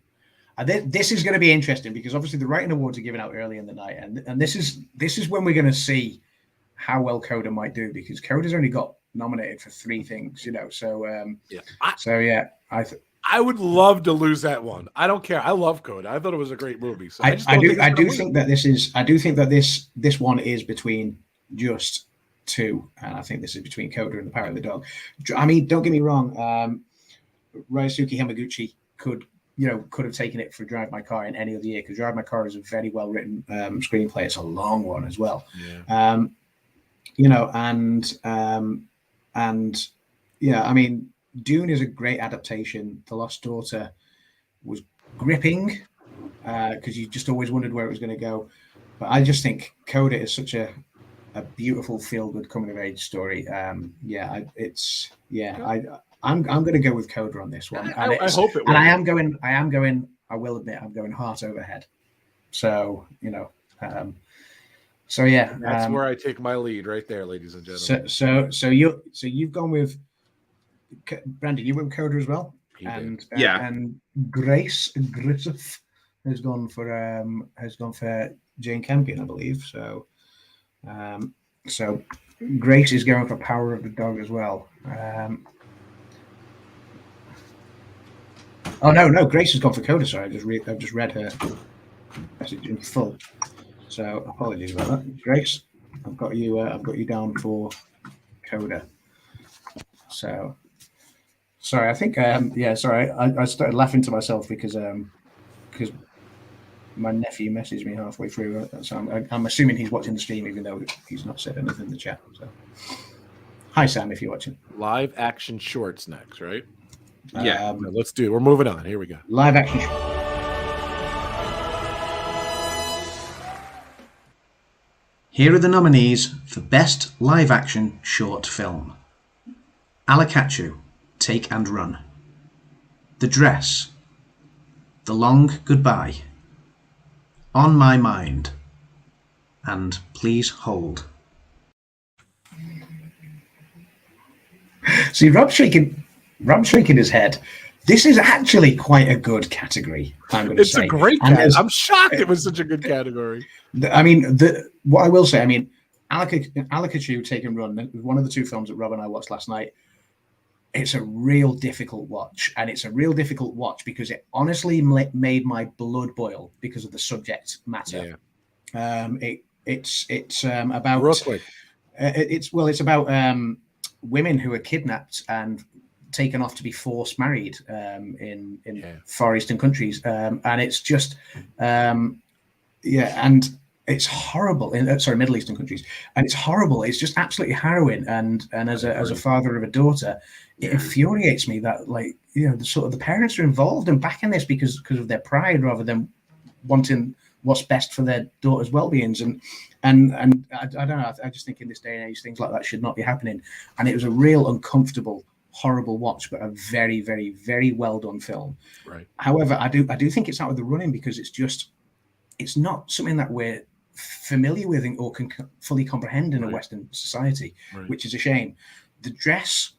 And this is going to be interesting because obviously the writing awards are given out early in the night, and this is when we're going to see how well Coda might do, because Coda's only got nominated for 3 things, So I would love to lose that one. I don't care. I love Coda. I thought it was a great movie. So I do think that this one is between just 2, and I think this is between Coda and The Power of the Dog. I mean, don't get me wrong. Ryosuke Hamaguchi could have taken it for Drive My Car in any other year, because Drive My Car is a very well written screenplay. It's a long one as well. Yeah. I mean, Dune is a great adaptation. The Lost Daughter was gripping because you just always wondered where it was going to go. But I just think Coda is such a beautiful feel-good coming-of-age story. I'm going to go with Coda on this one. I hope it will. And I will admit, I'm going heart over head. So, that's where I take my lead right there, ladies and gentlemen. So you've gone with Brandon, you went with Coda as well, and Grace Griffith has gone for Jane Campion, I believe. So Grace is going for Power of the Dog as well. No, Grace has gone for Coda. Sorry, I've just read her message in full. So apologies about that, Grace. I've got you down for Coda. So. Sorry, I think I started laughing to myself because my nephew messaged me halfway through, so I'm assuming he's watching the stream, even though he's not said anything in the chat. So, hi Sam, if you're watching. Live action shorts next, right? Yeah, let's do it. We're moving on. Here we go. Live action. Here are the nominees for Best Live Action Short Film: Alakachu, Take and Run, The Dress, The Long Goodbye, On My Mind, and Please Hold. See, Rob's shaking his head. This is actually quite a good category. It's a great category. I'm shocked it was such a good category. I mean, what I will say, Alakachu, Take and Run, one of the 2 films that Rob and I watched last night. It's a real difficult watch, and it's a real difficult watch because it honestly made my blood boil because of the subject matter. Yeah. It's about real quick. It's about women who are kidnapped and taken off to be forced married in Far Eastern countries, and it's just and it's horrible. Middle Eastern countries, and it's horrible. It's just absolutely harrowing. And as a father of a daughter, it infuriates me that the parents are involved and backing this because of their pride rather than wanting what's best for their daughter's well-beings. And I don't know. I just think in this day and age, things like that should not be happening. And it was a real uncomfortable, horrible watch, but a very, very, very well done film. Right. However, I do think it's out of the running because it's not something that we're familiar with or can fully comprehend in a Western society, which is a shame. The Dress,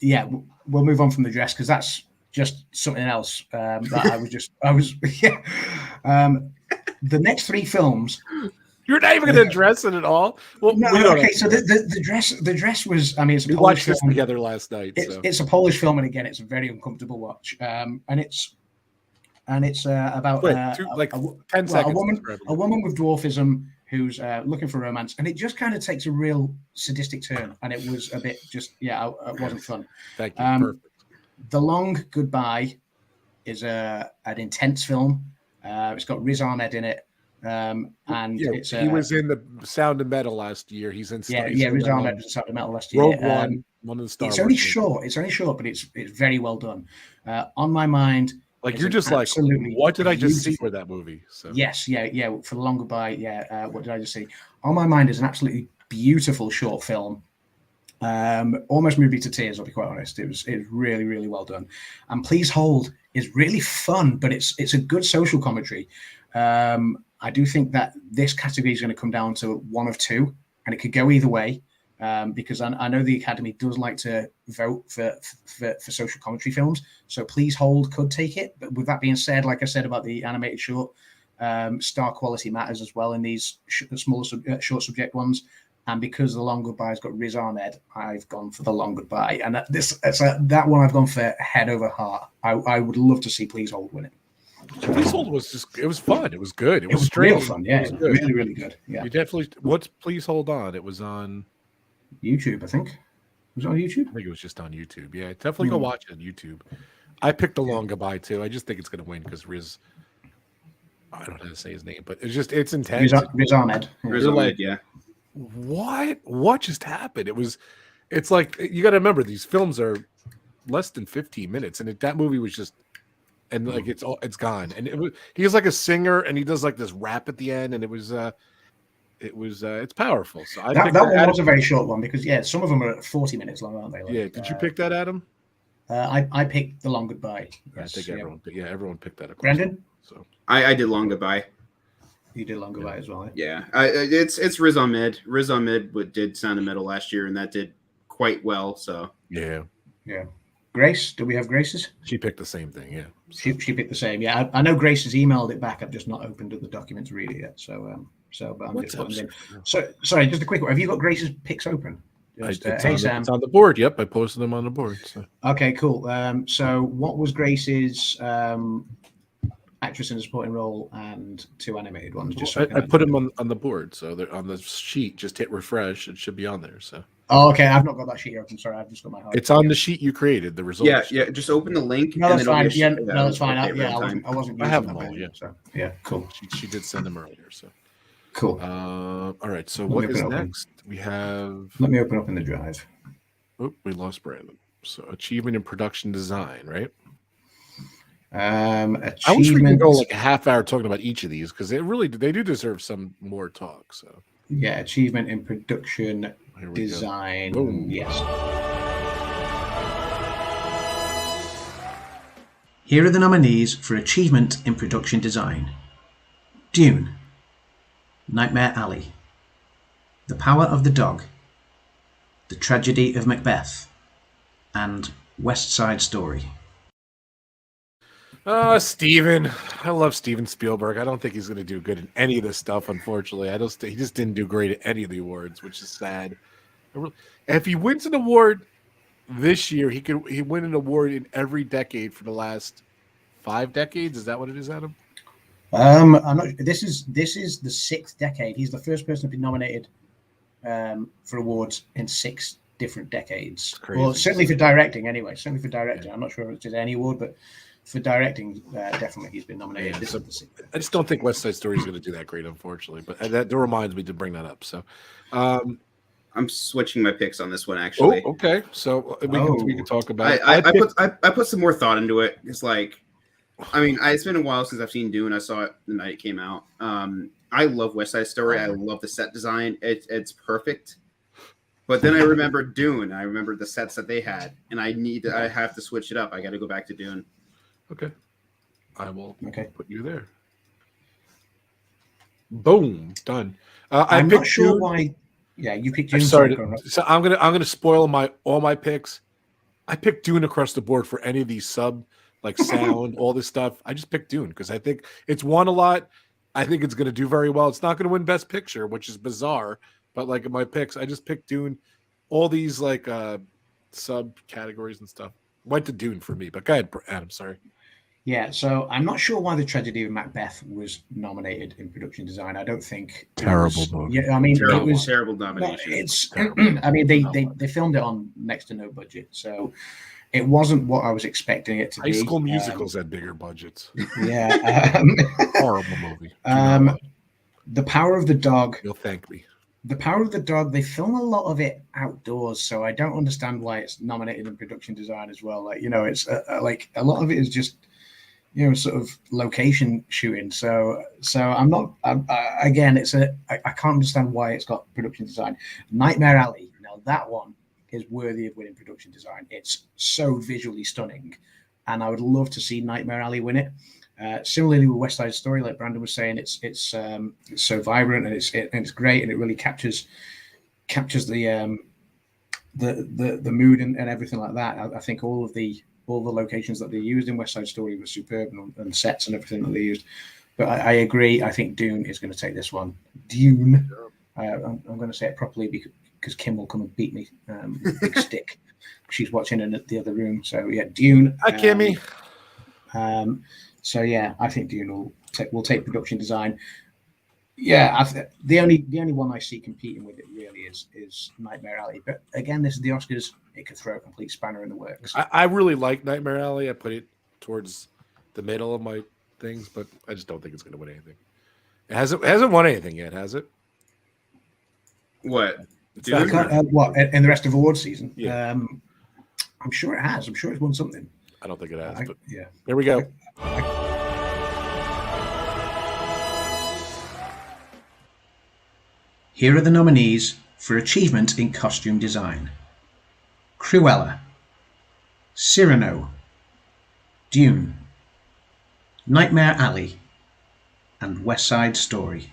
we'll move on from The Dress because that's just something else that the next 3 films. You're not even going to address it at all. Well, no, okay. So the dress was. I mean, it's a we Polish watched this film. together last night. It's a Polish film, and again, it's a very uncomfortable watch. And it's about 10 seconds. a woman with dwarfism who's looking for romance, and it just kind of takes a real sadistic turn, and it was a bit just it wasn't fun. Thank you. Perfect. The Long Goodbye is an intense film. It's got Riz Ahmed in it, and it's he was in the Sound of Metal last year. He's in Riz Ahmed was in Sound of Metal last year. Rogue one of the Star Wars. It's only short, but it's very well done. On My Mind. Like you're just like, what did I just see for that movie? So yes, for The Long Goodbye, what did I just see? On My Mind is an absolutely beautiful short film. Almost moved me to tears, I'll be quite honest. It was really, really well done. And Please Hold is really fun, but it's a good social commentary. I do think that this category is going to come down to one of two, and it could go either way. Because I know the Academy does like to vote for social commentary films, so Please Hold could take it. But with that being said, like I said about the animated short, star quality matters as well in these smaller short subject ones. And because The Long Goodbye's got Riz Ahmed, I've gone for The Long Goodbye, and that one I've gone for head over heart. I would love to see Please Hold win it. Please Hold it was fun. It was good. It was real fun. Yeah, it was really, really good. Yeah, you definitely. What's Please Hold On? It was on YouTube, I think. Was it on YouTube? I think it was just on YouTube. Yeah, definitely go watch it on YouTube. I picked The Long Goodbye too. I just think it's going to win because Riz. I don't know how to say his name, but it's intense. Riz Ahmed. Riz Ahmed, yeah. What just happened? It's like you got to remember these films are less than 15 minutes, and that movie was just, and like it's gone. And he's like a singer, and he does like this rap at the end, and it's powerful. So that one was a very short one because some of them are 40 minutes long, aren't they? Like, did you pick that, Adam? I picked The Long Goodbye. Yes, I think everyone picked that. Brendan? So I did Long Goodbye. You did Long Goodbye as well. Eh? Yeah, it's Riz Ahmed. Riz Ahmed did Sound of Metal last year, and that did quite well. So yeah. Grace, do we have Grace's? She picked the same thing. Yeah, she picked the same. Yeah, I know Grace has emailed it back. I've just not opened the document to read it yet. But I'm just putting in. So sorry, just a quick one. Have you got Grace's picks open? Sam. It's on the board. Yep, I posted them on the board. So. Okay, cool. So what was Grace's actress in a supporting role and 2 animated ones? Just I put them on the board, so they're on the sheet. Just hit refresh; it should be on there. So. Oh, okay. I've not got that sheet open. Sorry, I've just got my. It's on the sheet you created. The results. Yeah. Just open the link. No, that's fine. No, that's fine. I wasn't. I have them all. Yeah. So, yeah. Cool. She did send them earlier. So. Cool. All right. So what is next? We have. Let me open up in the drive. Oh, we lost Brandon. So achievement in production design, right? Achievement. I wish we could go like a half hour talking about each of these because they do deserve some more talk. So yeah, achievement in production design. Yes. Here are the nominees for achievement in production design: Dune, Nightmare Alley, The Power of the Dog, The Tragedy of Macbeth, and West Side Story. Steven. I love Steven Spielberg. I don't think he's going to do good in any of this stuff, unfortunately. He just didn't do great at any of the awards, which is sad. If he wins an award this year, he win an award in every decade for the last 5 decades. Is that what it is, Adam? I'm not. This is the 6th decade. He's the first person to be nominated for awards in 6 different decades. Well, certainly for directing, anyway. Certainly for directing. Yeah. I'm not sure if it's any award, but for directing, definitely he's been nominated. Yeah, I just don't think West Side Story is going to do that great, unfortunately. But that reminds me to bring that up. So, I'm switching my picks on this one, actually. Oh, okay. So we can talk about it. I put some more thought into it. It's like, I mean, it's been a while since I've seen Dune. I saw it the night it came out. I love West Side Story. I love the set design. It's perfect. But then I remember Dune. I remember the sets that they had, and I have to switch it up. I got to go back to Dune. Okay. I will put you there. Boom. Done. I'm not sure Dune. Why. Yeah, you picked Dune. So I'm gonna spoil all my picks. I picked Dune across the board for any of these sound, all this stuff. I just picked Dune because I think it's won a lot. I think it's gonna do very well. It's not gonna win Best Picture, which is bizarre. But in my picks, I just picked Dune. All these sub categories and stuff went to Dune for me. But go ahead, Adam. Sorry. Yeah, so I'm not sure why The Tragedy of Macbeth was nominated in production design. I don't think Terrible movie. Yeah, I mean, Terrible, it was terrible no, nomination. it's. Terrible. I mean, they filmed it on next to no budget, so it wasn't what I was expecting it to High be. School Musicals had bigger budgets. Yeah. Horrible movie. Do you know what? The Power of the Dog. You'll thank me. The Power of the Dog, they film a lot of it outdoors, so I don't understand why it's nominated in production design as well. Like, it's like a lot of it is just, sort of location shooting. So I'm not, again, I can't understand why it's got production design. Nightmare Alley, now that one is worthy of winning production design. It's so visually stunning, and I would love to see Nightmare Alley win it. Similarly with West Side Story, like Brandon was saying, it's so vibrant and it's great, and it really captures the mood and everything like that. I think all the locations that they used in West Side Story were superb, and sets and everything that they used. But I agree. I think Dune is going to take this one. Dune. I'm going to say it properly because Kim will come and beat me with a big stick. She's watching in the other room. So yeah, Dune. Hi, Kimmy. So yeah, I think Dune will take production design. Yeah, the only one I see competing with it really is Nightmare Alley. But again, this is the Oscars; it could throw a complete spanner in the works. I really like Nightmare Alley. I put it towards the middle of my things, but I just don't think it's going to win anything. It hasn't won anything yet, has it? What? What in the rest of award season? Yeah. I'm sure it has. I'm sure it's won something. I don't think it has. But yeah. There we go. Here are the nominees for achievement in costume design: Cruella, Cyrano, Dune, Nightmare Alley, and West Side Story.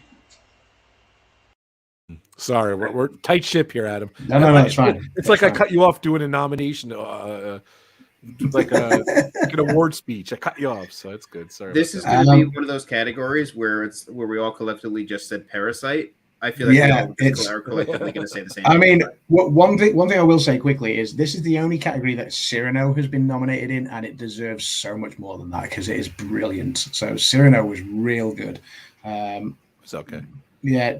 Sorry, we're tight ship here, Adam. No, it's fine. It's like I cut you off doing a nomination, like an award speech. I cut you off, so it's good. Sorry. This is going to be one of those categories where we all collectively just said Parasite. I feel like we are collectively going to say the same. I mean, one thing I will say quickly is this is the only category that Cyrano has been nominated in, and it deserves so much more than that because it is brilliant. So Cyrano was real good. It's okay. Yeah.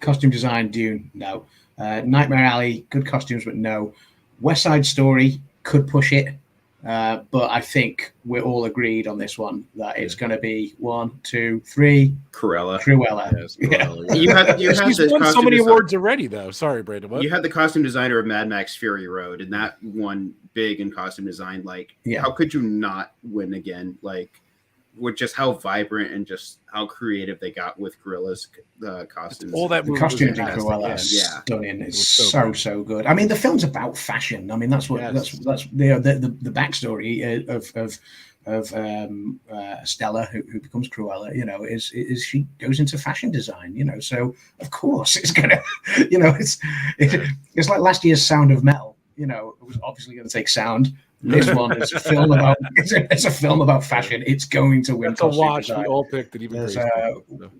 Costume design, Dune, no. Nightmare Alley, good costumes, but no. West Side Story could push it, but I think we're all agreed on this one that it's going to be 1, 2, 3. Cruella. Yes, Cruella. Yeah. You had She's won so many awards already, though. Sorry, Brandon. What? You had the costume designer of Mad Max Fury Road, and that won big in costume design. Like, how could you not win again? Like, with just how vibrant and just how creative they got with Cruella's costumes. All that the costumes in Cruella are stunning. It's so good. I mean, the film's about fashion. I mean, that's what that's the backstory of Stella, who becomes Cruella. Is she goes into fashion design. So of course it's gonna, it's like last year's Sound of Metal. It was obviously going to take sound. This one is a film about it's a film about fashion. It's going to win. That's a watch. We all picked it. Even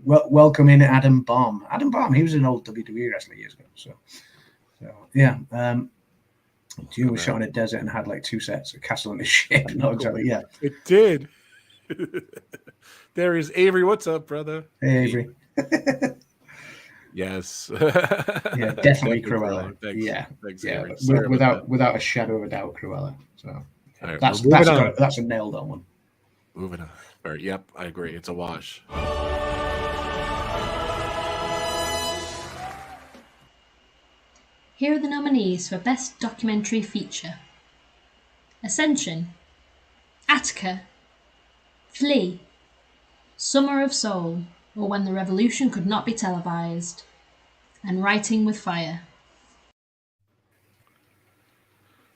welcome in Adam Bomb. Adam Bomb. He was an old WWE wrestler years ago. So yeah. Dune was shot in a desert and had like 2 sets, a castle and a ship. Not exactly. Yeah, it did. There is Avery. What's up, brother? Hey, Avery. Yes. Yeah, definitely Cruella. Thanks, yeah. Without a shadow of a doubt, Cruella. So right, that's a nailed on one. Moving on. All right, yep, I agree. It's a wash. Here are the nominees for Best Documentary Feature: Ascension, Attica, Flee, Summer of Soul, or When the Revolution Could Not Be Televised, and Writing with Fire.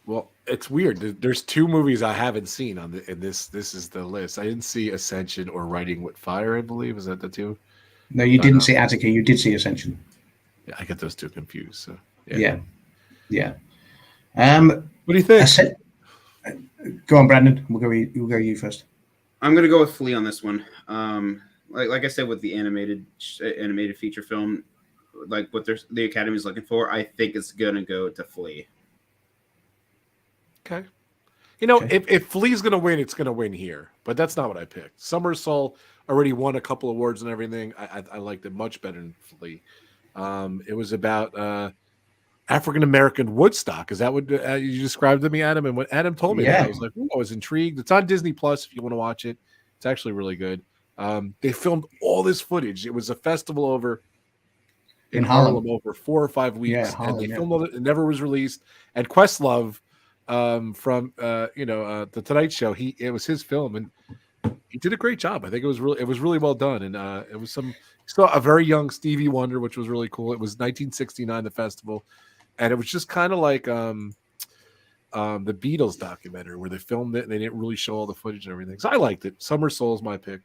Well, it's weird. There's 2 movies I haven't seen in this. This is the list. I didn't see Ascension or Writing with Fire, I believe. Is that the 2? No, you didn't see Attica. You did see Ascension. Yeah, I get those 2 confused. So yeah. What do you think? Go on, Brandon. We'll go you first. I'm gonna go with Flee on this one. Like I said, with the animated feature film, like what the Academy is looking for, I think it's gonna go to Flee. Okay. You know, Okay. if Flea's going to win, it's going to win here. But that's not what I picked. Summer of Soul already won a couple awards and everything. I liked it much better than Flea. It was about African American Woodstock. Is that what you described to me, Adam? And when Adam told me that, I was like, ooh, I was intrigued. It's on Disney Plus if you want to watch it. It's actually really good. They filmed all this footage. It was a festival over in Harlem over 4 or 5 weeks, and they filmed all it. It never was released. And Questlove from the Tonight Show, it was his film, and he did a great job. I think it was really well done, and it was still a very young Stevie Wonder, which was really cool. It was 1969, the festival, and it was just kind of like the Beatles documentary where they filmed it and they didn't really show all the footage and everything. So I liked it. Summer Soul's my pick.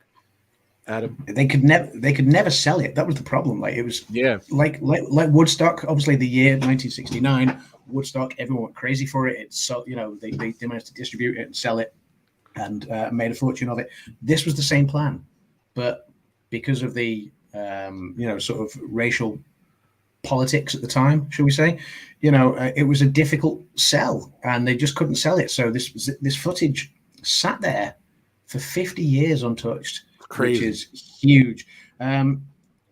Adam, they could never sell it. That was the problem. Like it was like Woodstock. Obviously, the year 1969, Woodstock. Everyone went crazy for it. It's so they managed to distribute it and sell it, and made a fortune of it. This was the same plan, but because of the sort of racial politics at the time, shall we say, it was a difficult sell, and they just couldn't sell it. So this footage sat there for 50 years untouched. Crazy. Which is huge.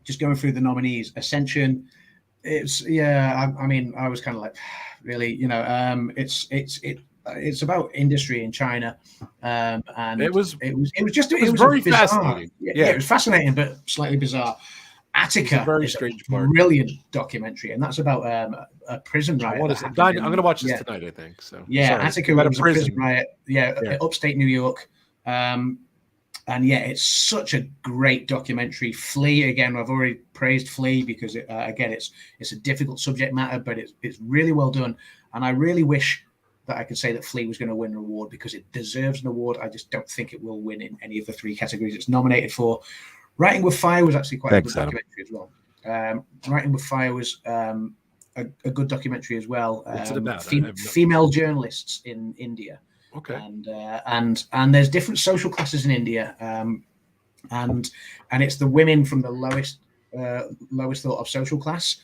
Just going through the nominees, Ascension. It's I was kind of like, really, it's about industry in China, and it was very fascinating. Yeah, it was fascinating, but slightly bizarre. Attica, very strange part. Brilliant documentary, and that's about a prison riot. I'm going to watch this tonight, I think. So Attica was a prison riot. Upstate New York. And it's such a great documentary. Flea, again, I've already praised Flea because it's a difficult subject matter, but it's really well done. And I really wish that I could say that Flea was going to win an award because it deserves an award. I just don't think it will win in any of the 3 categories it's nominated for. Writing with Fire was actually quite a good documentary as well. Writing with Fire was a good documentary as well. What's it about? Female journalists in India. Okay. And there's different social classes in India, and it's the women from the lowest thought of social class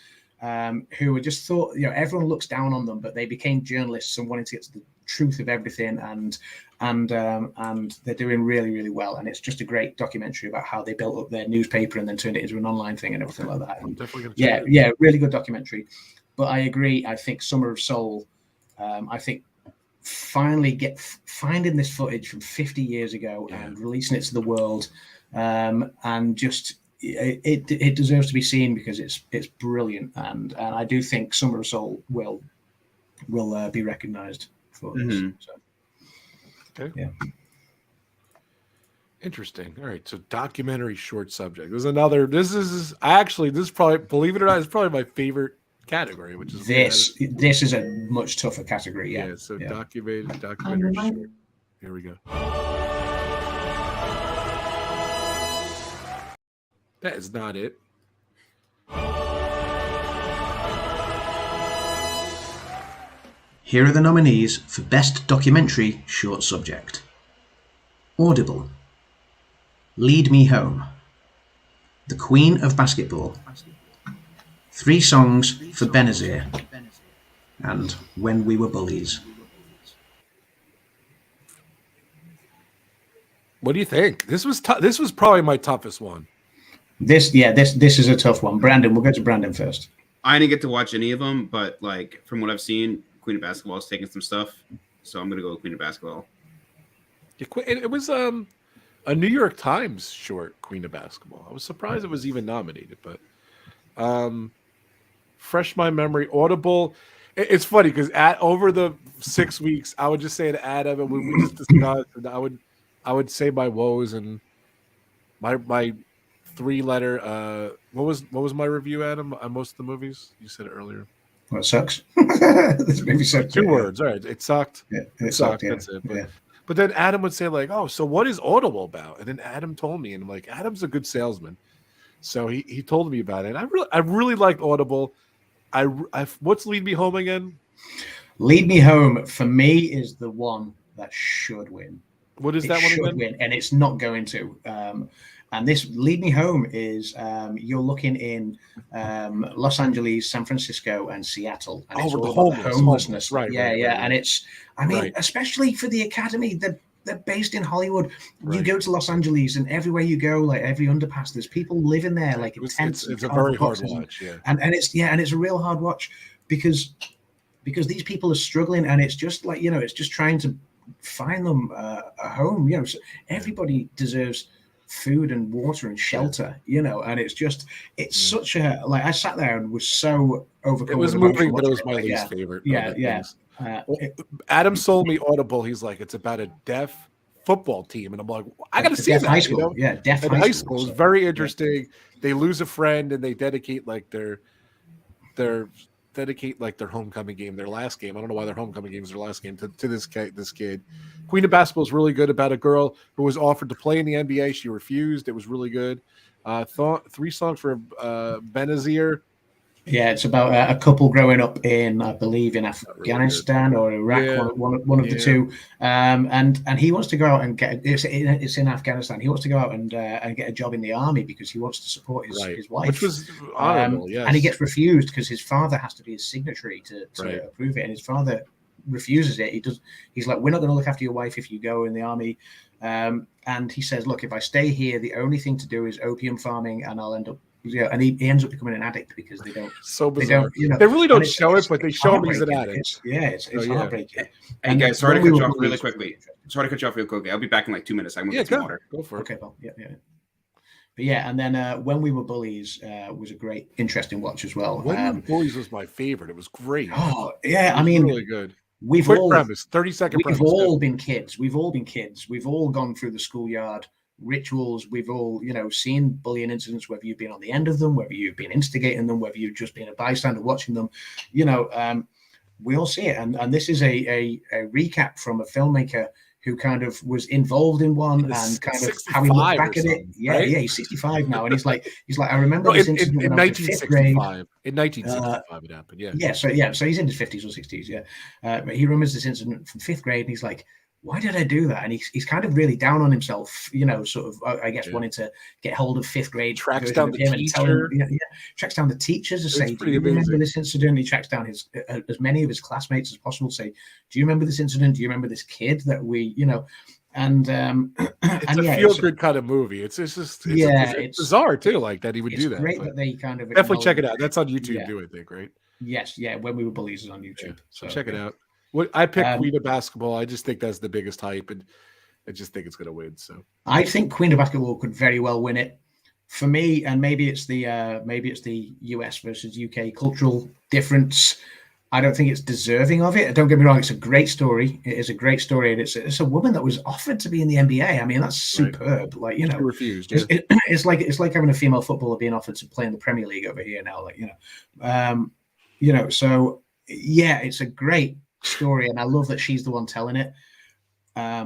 who were just thought, everyone looks down on them, but they became journalists and wanted to get to the truth of everything, and they're doing really, really well. And it's just a great documentary about how they built up their newspaper and then turned it into an online thing and everything like that. I'm definitely gonna check it. Really good documentary. But I agree. I think Summer of Soul. I think finally finding this footage from 50 years ago and releasing it to the world, and just it deserves to be seen because it's brilliant, and I do think Summer of Soul will be recognized for this. So, okay. Yeah. Interesting. All right. So documentary short subject. This is probably, believe it or not, it's probably my favorite category, which is this is a much tougher category. Documentary short. Here we go. That is not it. Here are the nominees for Best Documentary Short Subject. Audible, Lead Me Home, The Queen of Basketball, 3 Songs for Benazir, and When We Were Bullies. What do you think? This was probably my toughest one. This is a tough one. Brandon, we'll go to Brandon first. I didn't get to watch any of them, but from what I've seen, Queen of Basketball is taking some stuff, so I'm gonna go with Queen of Basketball. It was a New York Times short, Queen of Basketball. I was surprised it was even nominated, but fresh my memory. Audible. It's funny because over the 6 weeks, I would just say to Adam, and we just discussed, and I would say my woes and my 3-letter. What was my review, Adam, on most of the movies? You said it earlier. Well, it sucks. This movie sucked. 2 words. All right, it sucked. Yeah, it sucked. That's it. But then Adam would say oh, so what is Audible about? And then Adam told me, and I'm like, Adam's a good salesman, so he told me about it. And I really liked Audible. What's Lead Me Home again? Lead Me Home for me is the one that should win. What is that one again? Win, and it's not going to. And this Lead Me Home is you're looking in Los Angeles, San Francisco, and Seattle, and it's all about the homelessness. Right, right. And it's, I mean, Right. especially for the Academy, they're based in Hollywood. You go to Los Angeles, and everywhere you go, like every underpass, there's people living there, like in tents. It's a very hard watch, and it's a real hard watch because these people are struggling, and it's just like, it's just trying to find them a home. So everybody deserves food and water and shelter, and it's such a, like, I sat there and was so overcome. It was moving, but it was my least favorite. Adam sold me Audible. He's like, it's about a deaf football team, and I'm like, I gotta see that. High school, deaf high school. It was very interesting. They lose a friend, and they dedicate like their homecoming game, their last game. I don't know why their homecoming game is their last game to this kid. Queen of Basketball is really good, about a girl who was offered to play in the NBA. She refused. It was really good. 3 songs for Benazir. Yeah, it's about a couple growing up in, I believe, in Afghanistan or Iraq, one of the two. And he wants to go out and get, it's in Afghanistan. He wants to go out and get a job in the army because he wants to support his wife, which was honorable. Yes. And he gets refused because his father has to be his signatory to approve it, and his father refuses it. He's like, we're not going to look after your wife if you go in the army. And he says, look, if I stay here, the only thing to do is opium farming, and I'll end up. And he ends up becoming an addict because they don't. So bizarre. They really don't show it, but they show him he's an addict. It's heartbreaking. Hey guys, sorry to cut you off really quickly. I'll be back in like 2 minutes. I'm going to get some water. Go for it. Okay, Paul. Yeah. But and then When We Were Bullies was a great, interesting watch as well. When We Were Bullies was my favorite. It was great. Oh yeah, I mean, really good. Quick premise, 30-second premise. We've all been kids. We've all gone through the schoolyard rituals. We've all, seen bullying incidents, whether you've been on the end of them, whether you've been instigating them, whether you've just been a bystander watching them. We all see it. And this is a recap from a filmmaker who kind of was involved in one and kind of how he looked back at it. Yeah, right? Yeah, he's 65 now, and he's like, I remember this incident in when I was in 5th grade. In 1965, it happened. Yeah. So he's in his 50s or 60s. Yeah, but he remembers this incident from 5th grade, and he's like, why did I do that? And he's kind of really down on himself, sort of, I guess, wanting to get hold of 5th grade. Tracks down the teacher. Tracks down the teachers to say, do you remember this incident? He tracks down as many of his classmates as possible to say, do you remember this incident? Do you remember this kid that we, and it's a feel-good kind of movie. It's bizarre too, like that he would do that. Great that they kind of definitely check it out. That's on YouTube too, I think, right? Yes, When We Were Bullies is on YouTube. Yeah. So check it out. I picked Queen of Basketball. I just think that's the biggest hype, and I just think it's going to win. So I think Queen of Basketball could very well win it. For me, and maybe it's the US versus UK cultural difference. I don't think it's deserving of it. Don't get me wrong; it's a great story. It is a great story, and it's a woman that was offered to be in the NBA. I mean, that's superb. Like she refused. Yeah. It's like having a female footballer being offered to play in the Premier League over here now. Like So yeah, it's a great story, and I love that she's the one telling it. For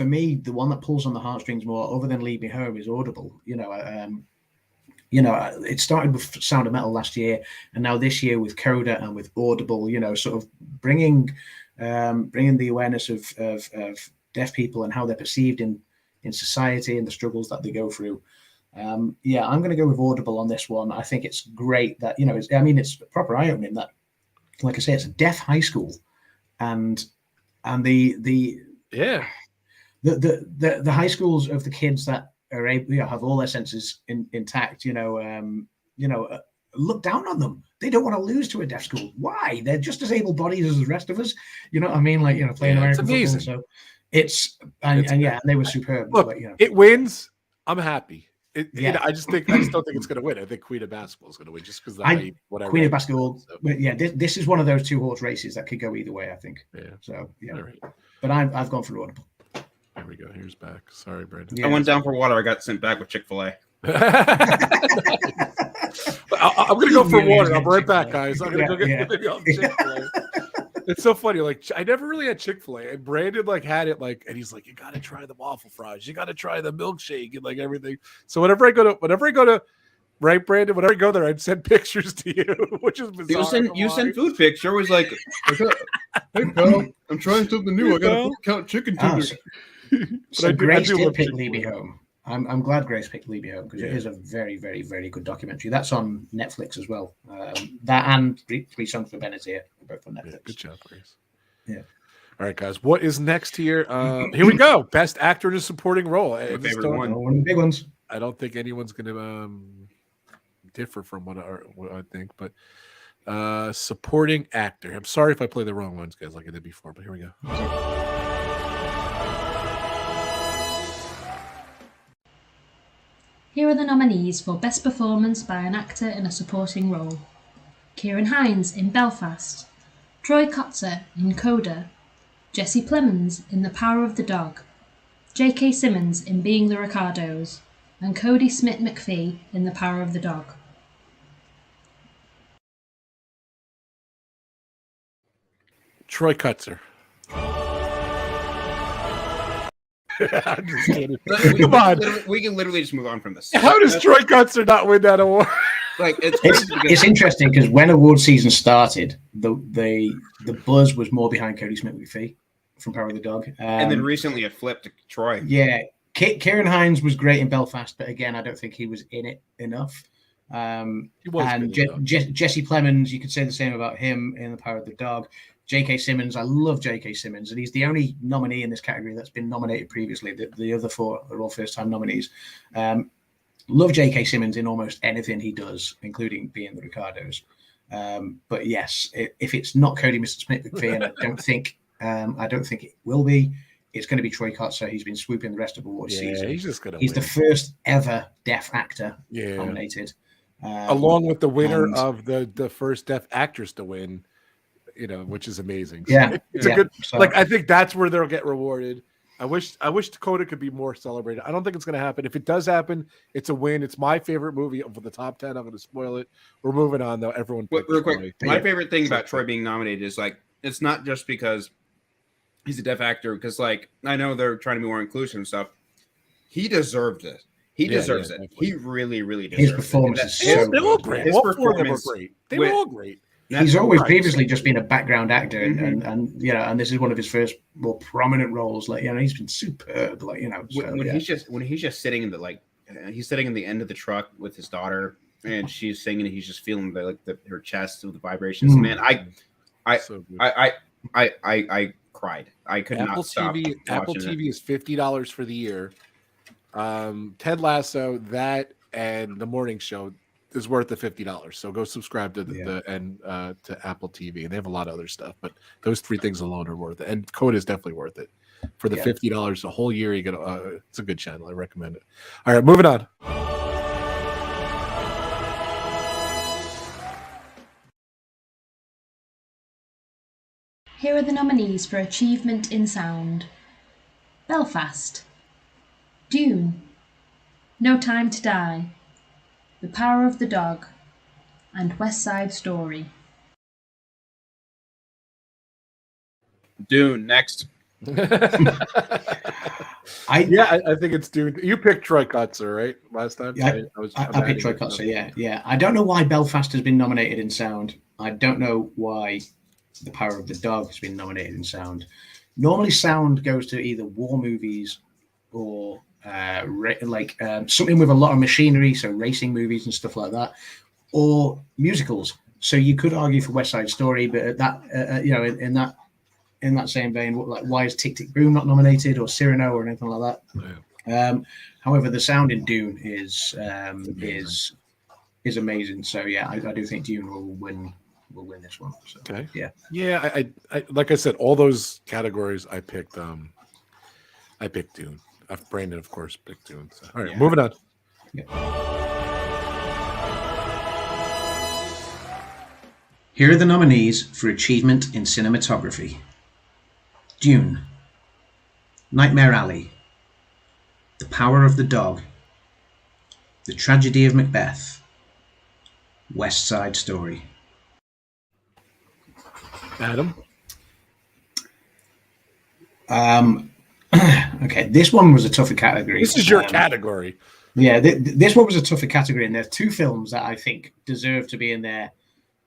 me, the one that pulls on the heartstrings more, other than Lead Me Home, is Audible. It started with Sound of Metal last year, and now this year with Coda and with Audible. Sort of bringing the awareness of deaf people and how they're perceived in society and the struggles that they go through. I'm going to go with Audible on this one. I think it's great that it's proper eye-opening that. Like I say, it's a deaf high school, and the high schools of the kids that are able, have all their senses intact, look down on them. They don't want to lose to a deaf school. Why? They're just as able-bodied as the rest of us. You know what I mean? Like, playing American football. So they were superb. Look, it wins. I'm happy. I just don't think it's going to win. I think Queen of Basketball is going to win just because Queen of Basketball. So. This is one of those 2-horse races that could go either way. I think. Yeah. So right. But I've gone for Audible. There we go. Here's back. Sorry, Brandon. Yeah, I went down for water. I got sent back with Chick-fil-A. I'm going to go for water. I'll be right back, guys. I'm going to go get Chick-fil-A. It's so funny. Like, I never really had Chick-fil-A, and Brandon had it and he's like, you got to try the waffle fries, you got to try the milkshake, and everything. So whenever I go to, right, Brandon, whenever I go there, I'd send pictures to you, which is bizarre. You send food pics. You're always like, hey pal, I'm trying something new. I got a count chicken tenders. So Grace did pick Lead Me Home. I'm glad Grace picked Leave Me Home because it is a very, very, very good documentary. That's on Netflix as well. That and Three Songs for Benazir are both on Netflix. Yeah, good job, Grace. Yeah. All right, guys. What is next here? Here we go. Best actor in a supporting role. My favorite one. One of the big ones. I don't think anyone's going to differ from what I think, but supporting actor. I'm sorry if I play the wrong ones, guys, like I did before, but here we go. Here are the nominees for Best Performance by an Actor in a Supporting Role. Ciarán Hinds in Belfast, Troy Kotsur in Coda, Jesse Plemons in The Power of the Dog, J.K. Simmons in Being the Ricardos, and Cody Smith-McPhee in The Power of the Dog. Troy Kotsur. I'm just kidding. Come on. We can literally just move on from this. How does Troy Kotsur not win that award? Like it's interesting because when award season started, the buzz was more behind Cody Smith-McPhee from Power of the Dog, and then recently it flipped to Troy. Yeah, Ciarán Hinds was great in Belfast, but again, I don't think he was in it enough. He was and Jesse Plemons, you could say the same about him in The Power of the Dog. J.K. Simmons, I love J.K. Simmons, and he's the only nominee in this category that's been nominated previously. The other four are all first-time nominees. Love J.K. Simmons in almost anything he does, including Being the Ricardos. But yes, if it's not Cody Smith-McPhee, and I don't think it will be, it's going to be Troy Kotsur. He's been swooping the rest of awards season. He's the first ever deaf actor nominated, along with the winner of the first deaf actress to win. Which is amazing. So it's a good. Like I think that's where they'll get rewarded. I wish Dakota could be more celebrated. I don't think it's going to happen. If it does happen, it's a win. It's my favorite movie of the top 10. I'm going to spoil it. We're moving on though. Everyone, real quick. My favorite thing about Troy being nominated is like it's not just because he's a deaf actor. Because like I know they're trying to be more inclusive and stuff. He deserved it. He deserves it. Definitely. He really, really deserves his performance. They were all great. All four of them were great. They were all great. He's always previously just been a background actor, and this is one of his first more prominent roles. Like he's been superb. Like when he's just sitting in the he's sitting in the end of the truck with his daughter, and she's singing, and he's just feeling her chest with the vibrations. Man, I cried. I could not stop. Apple TV is $50 for the year. Ted Lasso, that and The Morning Show is worth the $50. So go subscribe to to Apple TV, and they have a lot of other stuff, but those three things alone are worth it. And Code is definitely worth it for the $50 a whole year. You get it's a good channel. I recommend it. All right, moving on. Here are the nominees for Achievement in Sound: Belfast, Dune, No Time to Die, The Power of the Dog, and West Side Story. Dune, next. I think it's Dune. You picked Troy Kotsur, right? Last time? Yeah, I picked Troy Kotsur, yeah. I don't know why Belfast has been nominated in sound. I don't know why The Power of the Dog has been nominated in sound. Normally sound goes to either war movies or something with a lot of machinery, so racing movies and stuff like that, or musicals. So you could argue for West Side Story, but at that in that same vein, why is Tick Tick Boom not nominated, or Cyrano, or anything like that? Yeah. However, the sound in Dune is amazing. So yeah, I do think Dune will win this one. So, okay. Yeah. I like I said, all those categories I picked Dune. Brandon, of course, picked Dune. So. All right, moving on. Yeah. Here are the nominees for Achievement in Cinematography: Dune, Nightmare Alley, The Power of the Dog, The Tragedy of Macbeth, West Side Story. Adam? Okay, this one was a tougher category. This is your category. Yeah, this one was a tougher category, and there are two films that I think deserve to be in there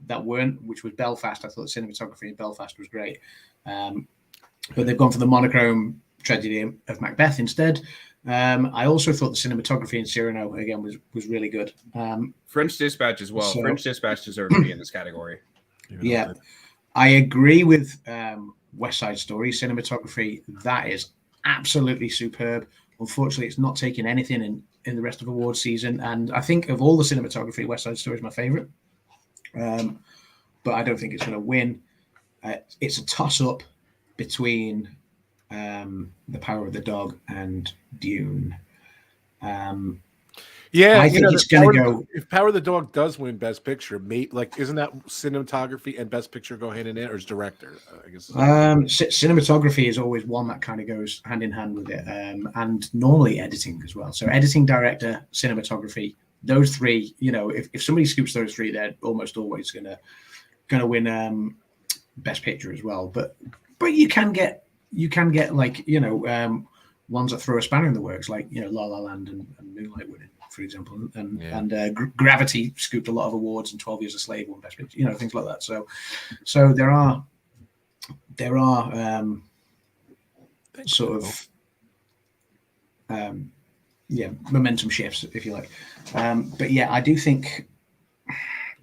that weren't, which was Belfast. I thought the cinematography in Belfast was great. But they've gone for the monochrome Tragedy of Macbeth instead. I also thought the cinematography in Cyrano again was really good. French Dispatch as well. French Dispatch deserves to be in this category. Yeah, I agree with West Side Story cinematography. That is absolutely superb. Unfortunately, it's not taking anything in the rest of award season. And I think of all the cinematography, West Side Story is my favorite. But I don't think it's going to win. It's a toss-up between The Power of the Dog and Dune. Yeah, I think it's going to go. If Power of the Dog does win Best Picture, like isn't that cinematography and Best Picture go hand in hand, or is director? I guess cinematography is always one that kind of goes hand in hand with it, and normally editing as well. So editing, director, cinematography, those three. You know, if somebody scoops those three, they're almost always gonna win Best Picture as well. But you can get like ones that throw a spanner in the works, like La La Land and Moonlight winning, for example, and Gravity scooped a lot of awards, and 12 Years a Slave won Best Picture, things like that. So there are sort of momentum shifts, if you like. But yeah, I do think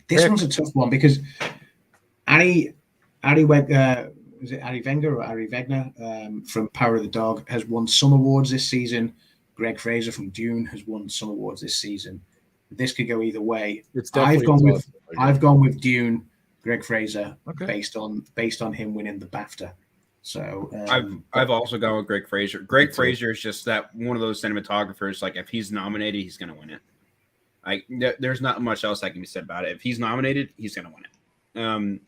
this one's a tough one because Ari Wenger or Ari Wegner from Power of the Dog has won some awards this season. Greg Fraser from Dune has won some awards this season. This could go either way. I've gone with Dune, Greg Fraser, based on him winning the BAFTA. So I've also gone with Greg Fraser. Greg Fraser is just that one of those cinematographers. Like if he's nominated, he's going to win it. There's not much else that can be said about it. If he's nominated, he's going to win it.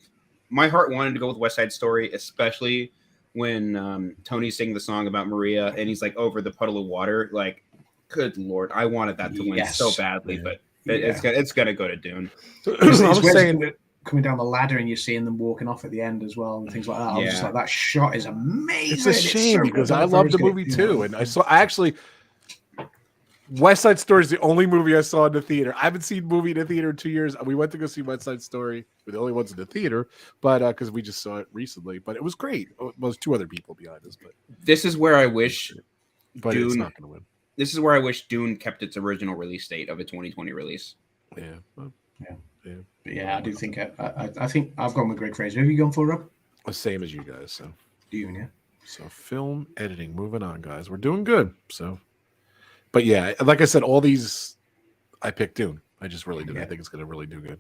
My heart wanted to go with West Side Story, especially when Tony's singing the song about Maria and he's like over the puddle of water. Like, good Lord, I wanted that to win so badly, but it's gonna go to Dune. I was saying coming down the ladder and you're seeing them walking off at the end as well and things like that. I was just like, that shot is amazing. It's a shame because I love the movie too, and West Side Story is the only movie I saw in the theater. I haven't seen a movie in the theater in 2 years. We went to go see West Side Story. We're the only ones in the theater, but because we just saw it recently. But it was great. Well, there's two other people behind us. But this is where I wish Dune, it's not going to win. This is where I wish Dune kept its original release date of a 2020 release. Yeah. I do think I think I've gone with Greg Fraser. Who have you gone for, Rob? The same as you guys. So Dune, yeah. So film editing. Moving on, guys. We're doing good. So. But yeah, like I said, all these, I picked Dune. I just really did. I think it's going to really do good.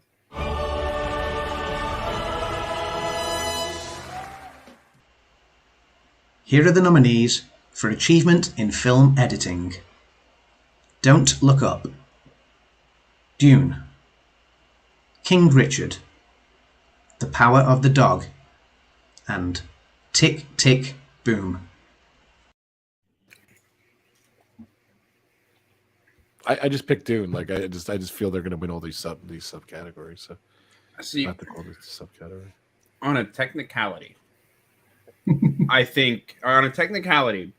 Here are the nominees for achievement in film editing. Don't Look Up, Dune, King Richard, The Power of the Dog, and Tick, Tick, Boom. I just picked Dune. Like I just feel they're going to win all these subcategories. So see, not to call this subcategory. On a technicality, I think on a technicality,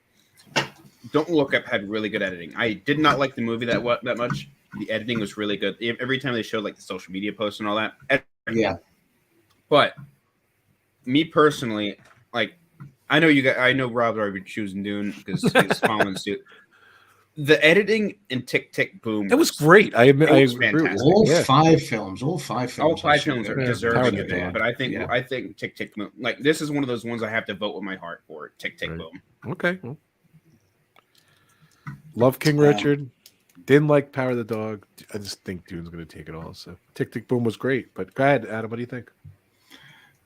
Don't Look Up had really good editing. I did not like the movie that much. The editing was really good. Every time they showed like the social media posts and all that. Yeah. But me personally, like I know you guys. I know Rob's already choosing Dune because he's following suit. The editing in Tick, Tick, Boom. It was great. I admit, I agree. All five films are deserving of it. But I think Tick, Tick, Boom. Like this is one of those ones I have to vote with my heart for. Tick, Tick, Boom. Okay. Well, love King Richard. Didn't like Power of the Dog. I just think Dune's going to take it all. So Tick, Tick, Boom was great. But go ahead, Adam. What do you think?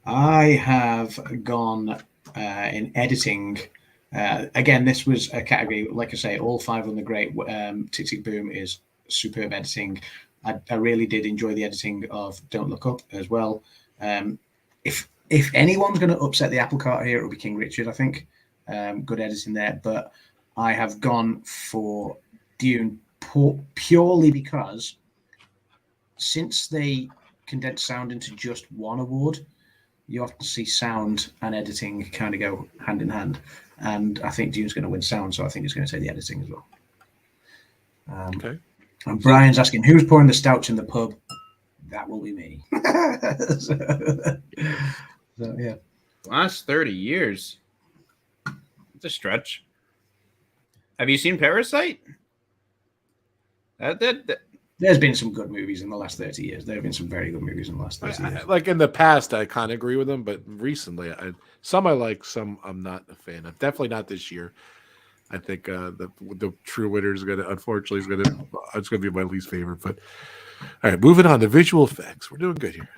I have gone in editing. Again, this was a category, like I say, all five of them are great. Tick, Tick, Boom is superb editing. I really did enjoy the editing of Don't Look Up as well. If anyone's going to upset the apple cart here, it'll be King Richard, I think. Good editing there. But I have gone for Dune purely because since they condensed sound into just one award, you often see sound and editing kind of go hand in hand. And I think Dune's going to win sound, so I think he's going to take the editing as well. Okay. And Brian's asking, who's pouring the stouts in the pub? That will be me. so, yeah. Last 30 years. It's a stretch. Have you seen Parasite? There's been some good movies in the last 30 years. There have been some very good movies in the last 30 years. Like in the past, I kind of agree with them, but recently, some I like, some I'm not a fan of. Definitely not this year. I think the True Winner is going to, unfortunately, it's going to be my least favorite. But all right, moving on to visual effects. We're doing good here.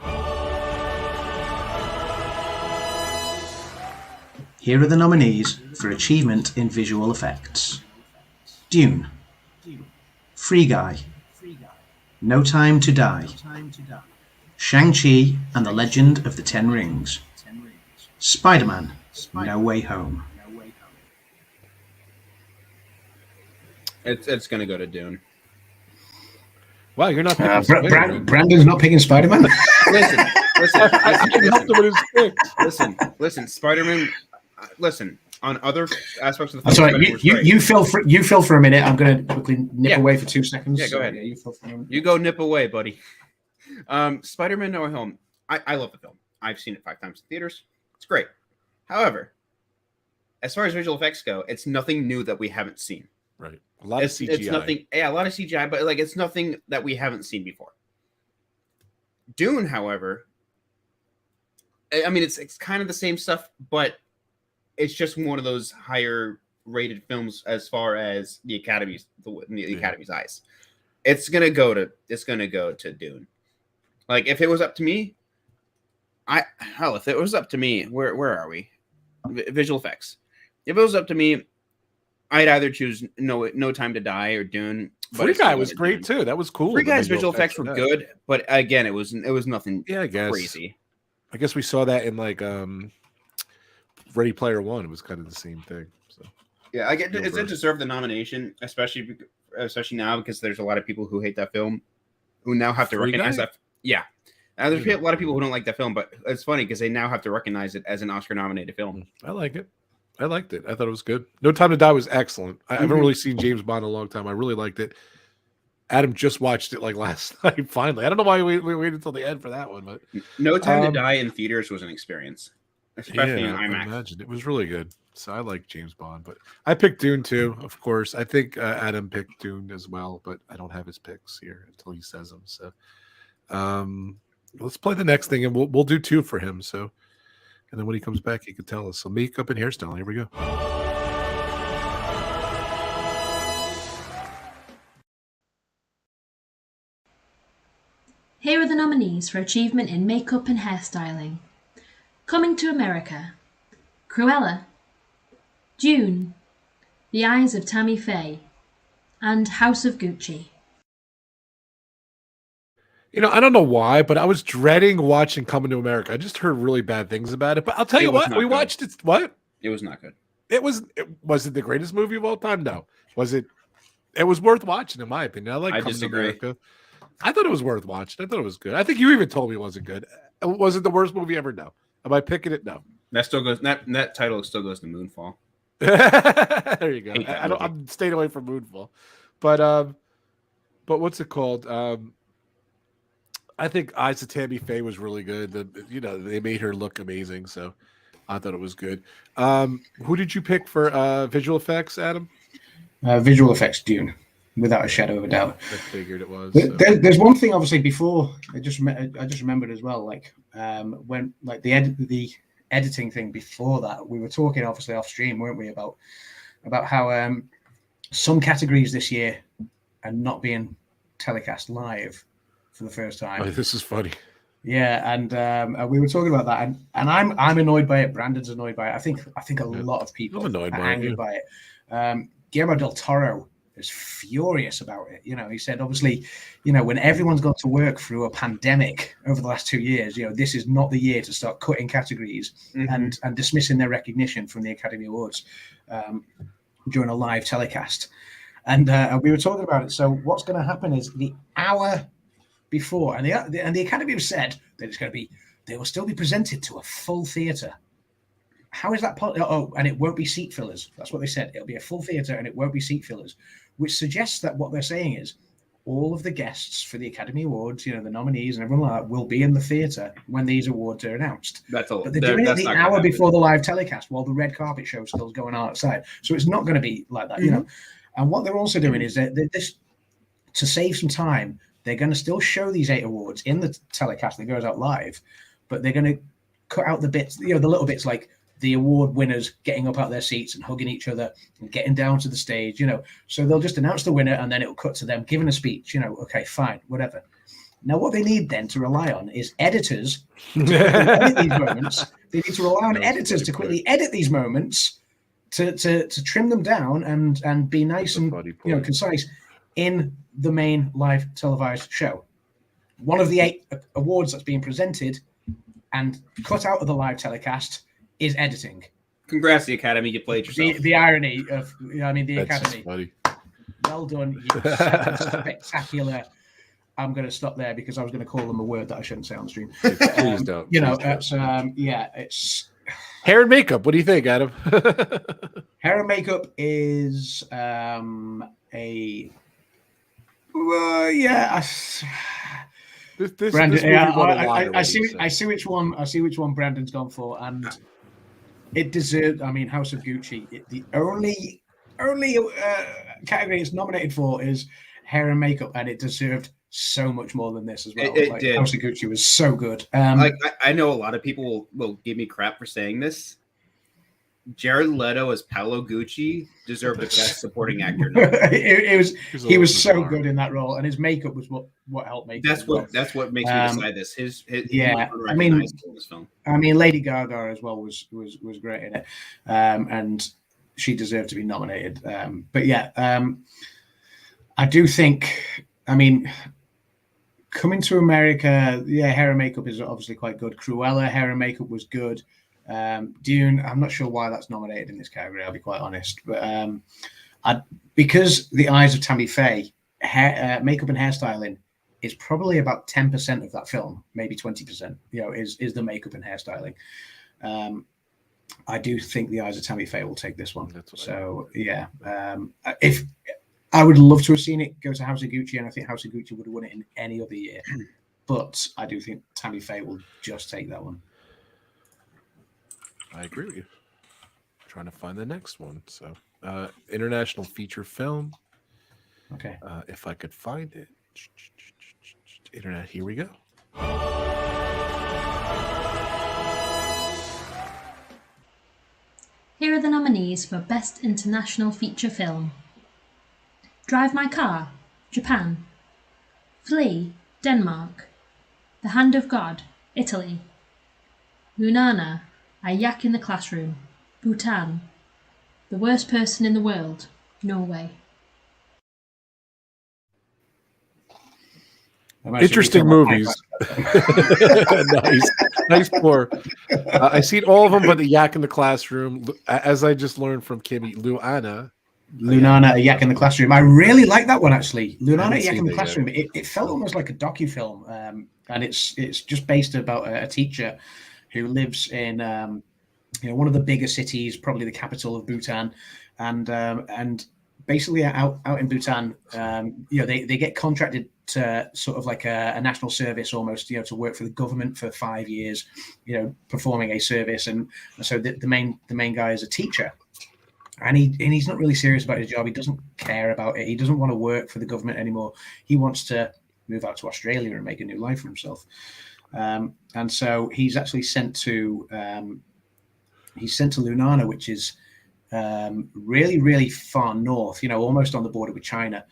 Here are the nominees for achievement in visual effects: Dune, Free Guy, No Time to Die, Shang-Chi and the Legend of the Ten Rings, Spider-Man: No Way Home. It's going to go to Dune. Wow, you're not picking Brandon's not picking Spider-Man? Listen, Spider-Man. Listen, on other aspects of the film. Sorry, you fill for a minute. I'm going to quickly nip away for 2 seconds. Yeah, go ahead. You fill for a minute. You go nip away, buddy. Spider-Man: No Way Home. I love the film. I've seen it 5 times in theaters. It's great. However, as far as visual effects go, it's nothing new that we haven't seen. Right. A lot of CGI. It's nothing. Yeah, a lot of CGI, but like it's nothing that we haven't seen before. Dune, however, I mean, it's kind of the same stuff, but it's just one of those higher rated films as far as the Academy's Academy's eyes. It's gonna go to Dune. Like if it was up to me, if it was up to me, where are we? Visual effects. If it was up to me, I'd either choose No Time to Die or Dune. Free Guy was great too. That was cool. Free Guy's visual effects were good, but again, it was nothing crazy. I guess we saw that in like Ready Player One. It was kind of the same thing. So yeah, it deserved the nomination, especially now because there's a lot of people who hate that film, who now have to recognize that. Yeah, there's a lot of people who don't like that film, but it's funny because they now have to recognize it as an Oscar-nominated film. I like it. I liked it. I thought it was good. No Time to Die was excellent. I haven't really seen James Bond in a long time. I really liked it. Adam just watched it like last night. Finally, I don't know why we waited until the end for that one, but No Time to Die in theaters was an experience, especially in IMAX. I imagine it was really good. So I like James Bond, but I picked Dune too, of course. I think Adam picked Dune as well, but I don't have his picks here until he says them. So let's play the next thing, and we'll do 2 for him. So. And then when he comes back, he can tell us. So makeup and hairstyle. Here we go. Here are the nominees for achievement in makeup and hairstyling: Coming to America, Cruella, Dune, The Eyes of Tammy Faye, and House of Gucci. You know, I don't know why, but I was dreading watching Coming to America. I just heard really bad things about it. But I'll tell you what, we watched it. What? It was not good. Was it the greatest movie of all time? No. Was it? It was worth watching, in my opinion. I like Coming to America. I thought it was worth watching. I thought it was good. I think you even told me it wasn't good. Was it the worst movie ever? No. Am I picking it? No. That still goes. That title still goes to Moonfall. There you go. I'm staying away from Moonfall, but what's it called? I think Eyes of Tammy Faye was really good. They made her look amazing, so I thought it was good. Who did you pick for visual effects, Adam? Visual effects, Dune, without a shadow of a doubt. I figured it was. There's one thing, obviously, before I just remembered as well. Like when like the editing thing before that, we were talking obviously off stream, weren't we, about how some categories this year are not being telecast live for the first time. Oh, this is funny. Yeah, and we were talking about that, and I'm annoyed by it. Brandon's annoyed by it. I think a lot of people are angry by it. Guillermo del Toro is furious about it. He said, obviously, when everyone's got to work through a pandemic over the last 2 years, this is not the year to start cutting categories and dismissing their recognition from the Academy Awards during a live telecast. And we were talking about it. So what's going to happen is the hour before, and the Academy have said that they will still be presented to a full theatre. How is that possible? Oh, and it won't be seat fillers. That's what they said. It'll be a full theatre and it won't be seat fillers, which suggests that what they're saying is all of the guests for the Academy Awards, the nominees and everyone like that, will be in the theater when these awards are announced. That's all. But they're doing it the hour before the live telecast while the red carpet show is still going on outside. So it's not going to be like that, And what they're also doing is that this, to save some time, they're going to still show these 8 awards in the telecast that goes out live, but they're going to cut out the bits, the little bits like the award winners getting up out their seats and hugging each other and getting down to the stage, So they'll just announce the winner and then it'll cut to them giving a speech, okay, fine, whatever. Now, what they need then to rely on is editors to edit these moments. They need to rely on editors to quickly edit these moments to trim them down and be nice and concise in the main live televised show. One of the 8 awards that's being presented and cut out of the live telecast is editing. Congrats, the Academy. You played yourself. The irony of, the That's Academy. funny. Well done. You spectacular. I'm going to stop there because I was going to call them a word that I shouldn't say on the stream. Please don't. It's hair and makeup. What do you think, Adam? hair and makeup is Brandon, I see which one Brandon's gone for, and it deserved. I mean, House of Gucci. The only category it's nominated for is hair and makeup, and it deserved so much more than this as well. It did. House of Gucci was so good. I know a lot of people will give me crap for saying this. Jared Leto as Paolo Gucci deserved the best supporting actor. He was so good in that role, and his makeup was what helped make. That's what makes me decide this. I mean, Lady Gaga as well was great in it, and she deserved to be nominated. I do think. I mean, Coming to America, hair and makeup is obviously quite good. Cruella, hair and makeup was good. Dune, I'm not sure why that's nominated in this category, I'll be quite honest. But because The Eyes of Tammy Faye, makeup and hairstyling is probably about 10% of that film, maybe 20%, is the makeup and hairstyling. I do think The Eyes of Tammy Faye will take this one. If I would love to have seen it go to House of Gucci, and I think House of Gucci would have won it in any other year. But I do think Tammy Faye will just take that one. I agree with you. Trying to find the next one. So, international feature film. Okay. If I could find it. Internet, here we go. Here are the nominees for Best International Feature Film. Drive My Car, Japan. Flee, Denmark. The Hand of God, Italy. Lunana, A Yak in the Classroom, Bhutan. The Worst Person in the World, Norway. Interesting movies. Nice pour. I've seen all of them, but The Yak in the Classroom. As I just learned from Kimmy, Lunana, A Yak in the Classroom. I really like that one actually. Lunana, A Yak in the Classroom. It felt almost like a docu-film, and it's just based about a teacher who lives in one of the bigger cities, probably the capital of Bhutan, and basically out in Bhutan, they get contracted to sort of like a national service almost, to work for the government for 5 years, performing a service, and so the main guy is a teacher, and he's not really serious about his job. He doesn't care about it. He doesn't want to work for the government anymore. He wants to move out to Australia and make a new life for himself. And so he's actually sent to Lunana, which is really, really far north, almost on the border with China,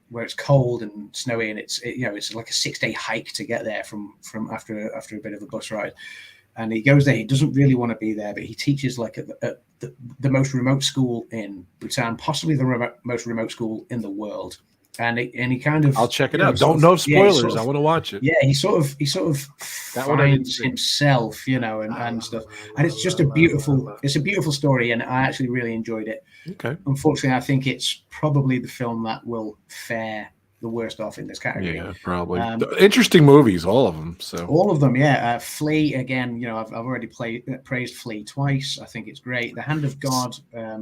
where it's cold and snowy, and it's like a 6-day hike to get there from after a bit of a bus ride. And he goes there. He doesn't really want to be there, but he teaches like at the most remote school in Bhutan, possibly the most remote school in the world. And he kind of, I'll check it out. Don't know spoilers. I want to watch it. Yeah, he sort of finds himself, and stuff. And it's just a beautiful story, and I actually really enjoyed it. Okay. Unfortunately, I think it's probably the film that will fare the worst off in this category. Yeah, probably. Interesting movies, all of them. So all of them, yeah. Flea again. You know, I've already praised Flea twice. I think it's great. The Hand of God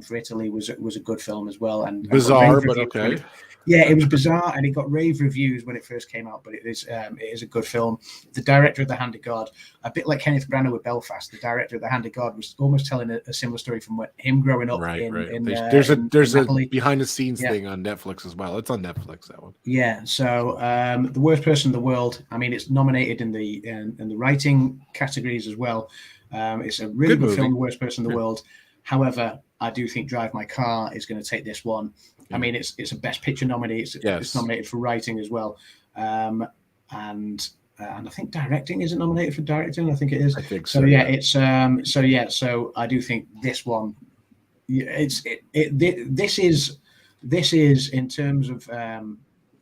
for Italy was a good film as well, and bizarre, but okay. Yeah, it was bizarre, and it got rave reviews when it first came out. But it is a good film. The director of The Hand of God, a bit like Kenneth Branagh with Belfast, the director of The Hand of God was almost telling a similar story from him growing up. Right. There's a behind the scenes thing on Netflix as well. It's on Netflix, that one. Yeah. So The Worst Person in the World. I mean, it's nominated in the writing categories as well. It's a really good film, The Worst Person in the World. However, I do think Drive My Car is going to take this one. I mean, it's a Best Picture nominee. It's nominated for writing as well, and I think directing isn't nominated for directing. I think it is. I think so. So Yeah, it's So I do think this one. This is in terms of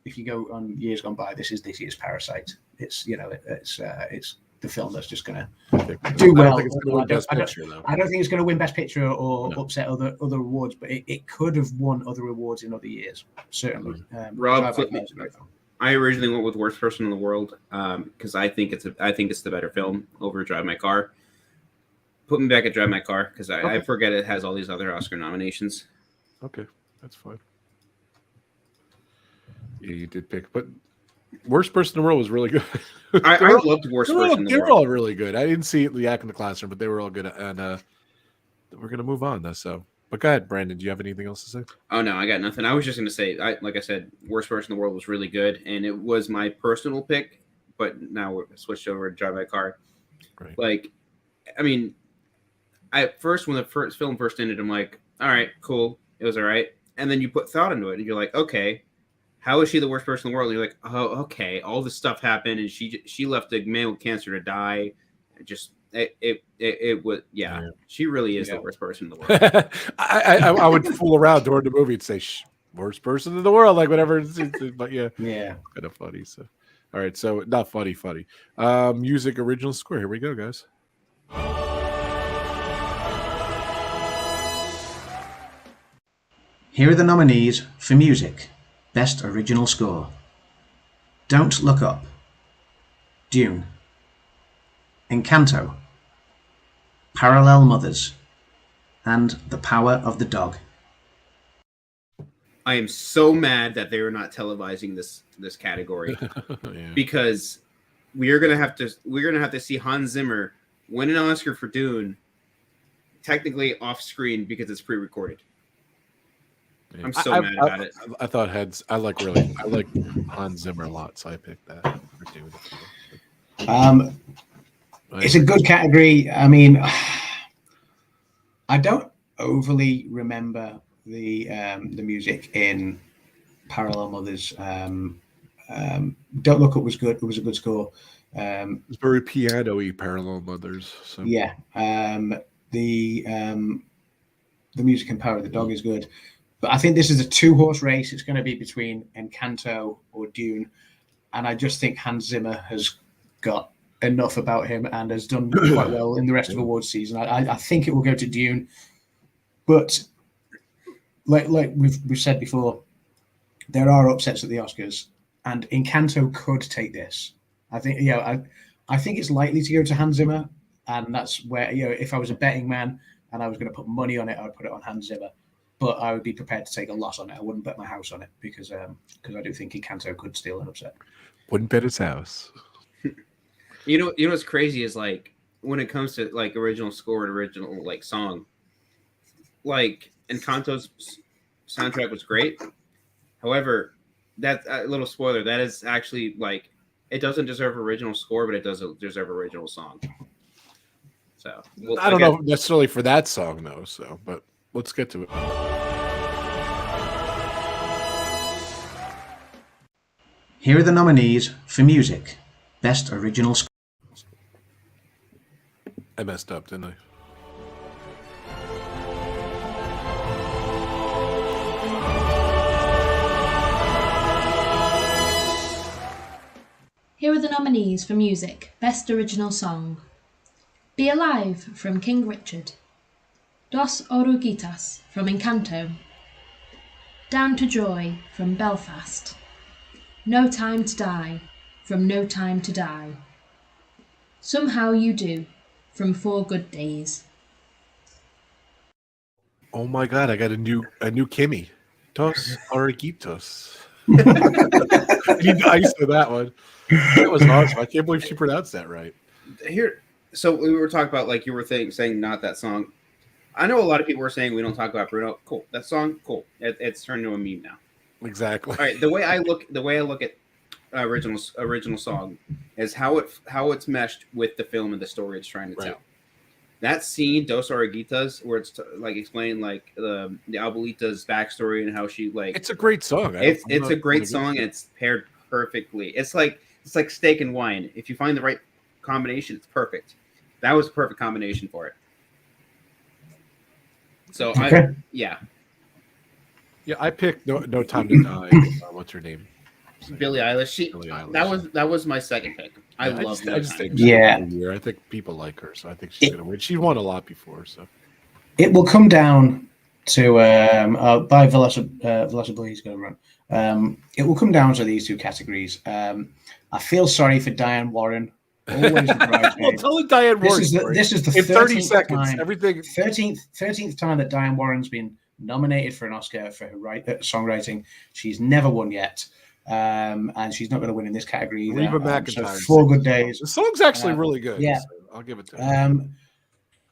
if you go on years gone by, this is this year's Parasite. It's it's the film that's just going to do well. I don't think it's going to win Best Picture or upset other awards, but it could have won other awards in other years, certainly. Rob, I originally went with Worst Person in the World because I think it's the better film over Drive My Car. Put me back at Drive My Car because I forget it has all these other Oscar nominations. Okay, that's fine. Yeah, you did pick, but Worst Person in the World was really good. I loved Worst Person in the World. They were all really good. I didn't see it Yak in the Classroom, but they were all good. And we're gonna move on though. So, but go ahead, Brandon. Do you have anything else to say? Oh no, I got nothing. I was just gonna say, like I said, Worst Person in the World was really good, and it was my personal pick. But now we're switched over to Drive My Car. Right. Like, I mean, when the film first ended, I'm like, all right, cool, it was all right. And then you put thought into it, and you're like, okay, how is she the worst person in the world? And you're like, oh, okay, all this stuff happened, and she left a man with cancer to die. It was she really is the worst person in the world. I would fool around during the movie and say worst person in the world, like whatever. But yeah, kind of funny. So, all right, so not funny. Music original score. Here we go, guys. Here are the nominees for music. Best Original Score: Don't Look Up, Dune, Encanto, Parallel Mothers, and The Power of the Dog. I am so mad that they are not televising this category because we're gonna have to see Hans Zimmer win an Oscar for Dune, technically off screen because it's pre-recorded. I'm so mad about it. I like Hans Zimmer a lot, so I picked that for Dune. It's a good category. I mean, I don't overly remember the music in Parallel Mothers. Don't Look Up was good. It was a good score. It's very piano-y, Parallel Mothers. So. Yeah. The music in Power of the Dog is good. But I think this is a two-horse race. It's going to be between Encanto or Dune. And I just think Hans Zimmer has got enough about him and has done quite well in the rest of awards season. I think it will go to Dune. But like we've said before, there are upsets at the Oscars. And Encanto could take this. I think, I think it's likely to go to Hans Zimmer. And that's where, if I was a betting man and I was going to put money on it, I would put it on Hans Zimmer. But I would be prepared to take a loss on it. I wouldn't bet my house on it because I do think Encanto could steal an upset. Wouldn't bet his house. You know what's crazy is like when it comes to like original score and original like song, like Encanto's soundtrack was great. However, that little spoiler, that is actually like it doesn't deserve original score, but it does deserve original song. So I don't know necessarily for that song though. So, but let's get to it. Here are the nominees for music. Best Original Score. I messed up, didn't I? Here are the nominees for music. Best Original Song: Be Alive from King Richard, Dos Oruguitas from Encanto, Down to Joy from Belfast, No Time to Die, from No Time to Die. Somehow You Do, from 4 Good Days. Oh my God, I got a new Kimmy. Dos Oreguitos. I need the ice for that one. That was awesome. I can't believe she pronounced that right. Here, so we were talking about, like you were saying not that song. I know a lot of people were saying we don't talk about Bruno. Cool. That song, cool. It's turned into a meme now. Exactly. All right. The way I look at original song is how it's meshed with the film and the story it's trying to tell. That scene, Dos Oreguitas, where it's like explaining like the abuelita's backstory and how she like. It's a great song. It's a great song, and it's paired perfectly. It's like steak and wine. If you find the right combination, it's perfect. That was a perfect combination for it. So Okay. Yeah, I picked No Time to Die. What's her name? Billie Eilish. Billie Eilish. That was my second pick. I love I just think I think people like her, so I think she's gonna win. She won a lot before, so it will come down to by Velocity is going to run. It will come down to these two categories. I feel sorry for Diane Warren. Always the bridesmaid. Well, tell her Diane Warren. This is the in 30 13th seconds. time, Everything 13th time that Diane Warren's been nominated for an Oscar for her songwriting. She's never won yet. And she's not going to win in this category either. Reba McEntire. So 4 Good Days. The song's actually really good. Yeah, so I'll give it to her.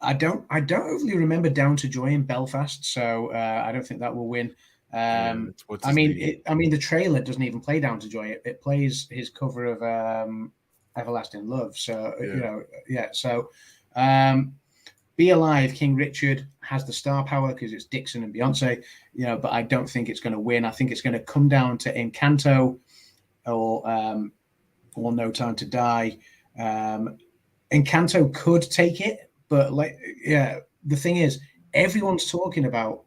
I don't overly remember Down to Joy in Belfast, so I don't think that will win. I mean, the trailer doesn't even play Down to Joy. It plays his cover of Everlasting Love. So So Be Alive, King Richard has the star power because it's Dixon and Beyonce, but I don't think it's going to win. I think it's going to come down to Encanto or No Time to Die. Encanto could take it, but the thing is, everyone's talking about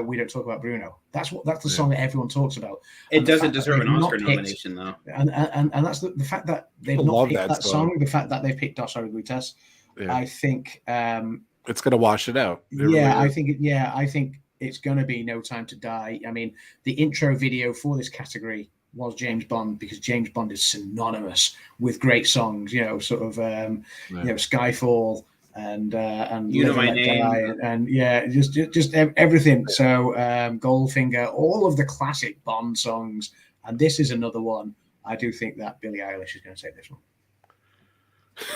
We Don't Talk About Bruno. That's the song that everyone talks about. It doesn't deserve an Oscar nomination, though. And that's the fact that they've not picked that song. The fact that they've picked Dos Oreguitas. Yeah. I think it's going to wash it out. I think it's going to be No Time to Die. I mean, the intro video for this category was James Bond because James Bond is synonymous with great songs. Skyfall and You Know My Name and just everything. So Goldfinger, all of the classic Bond songs, and this is another one. I do think that Billie Eilish is going to take this one.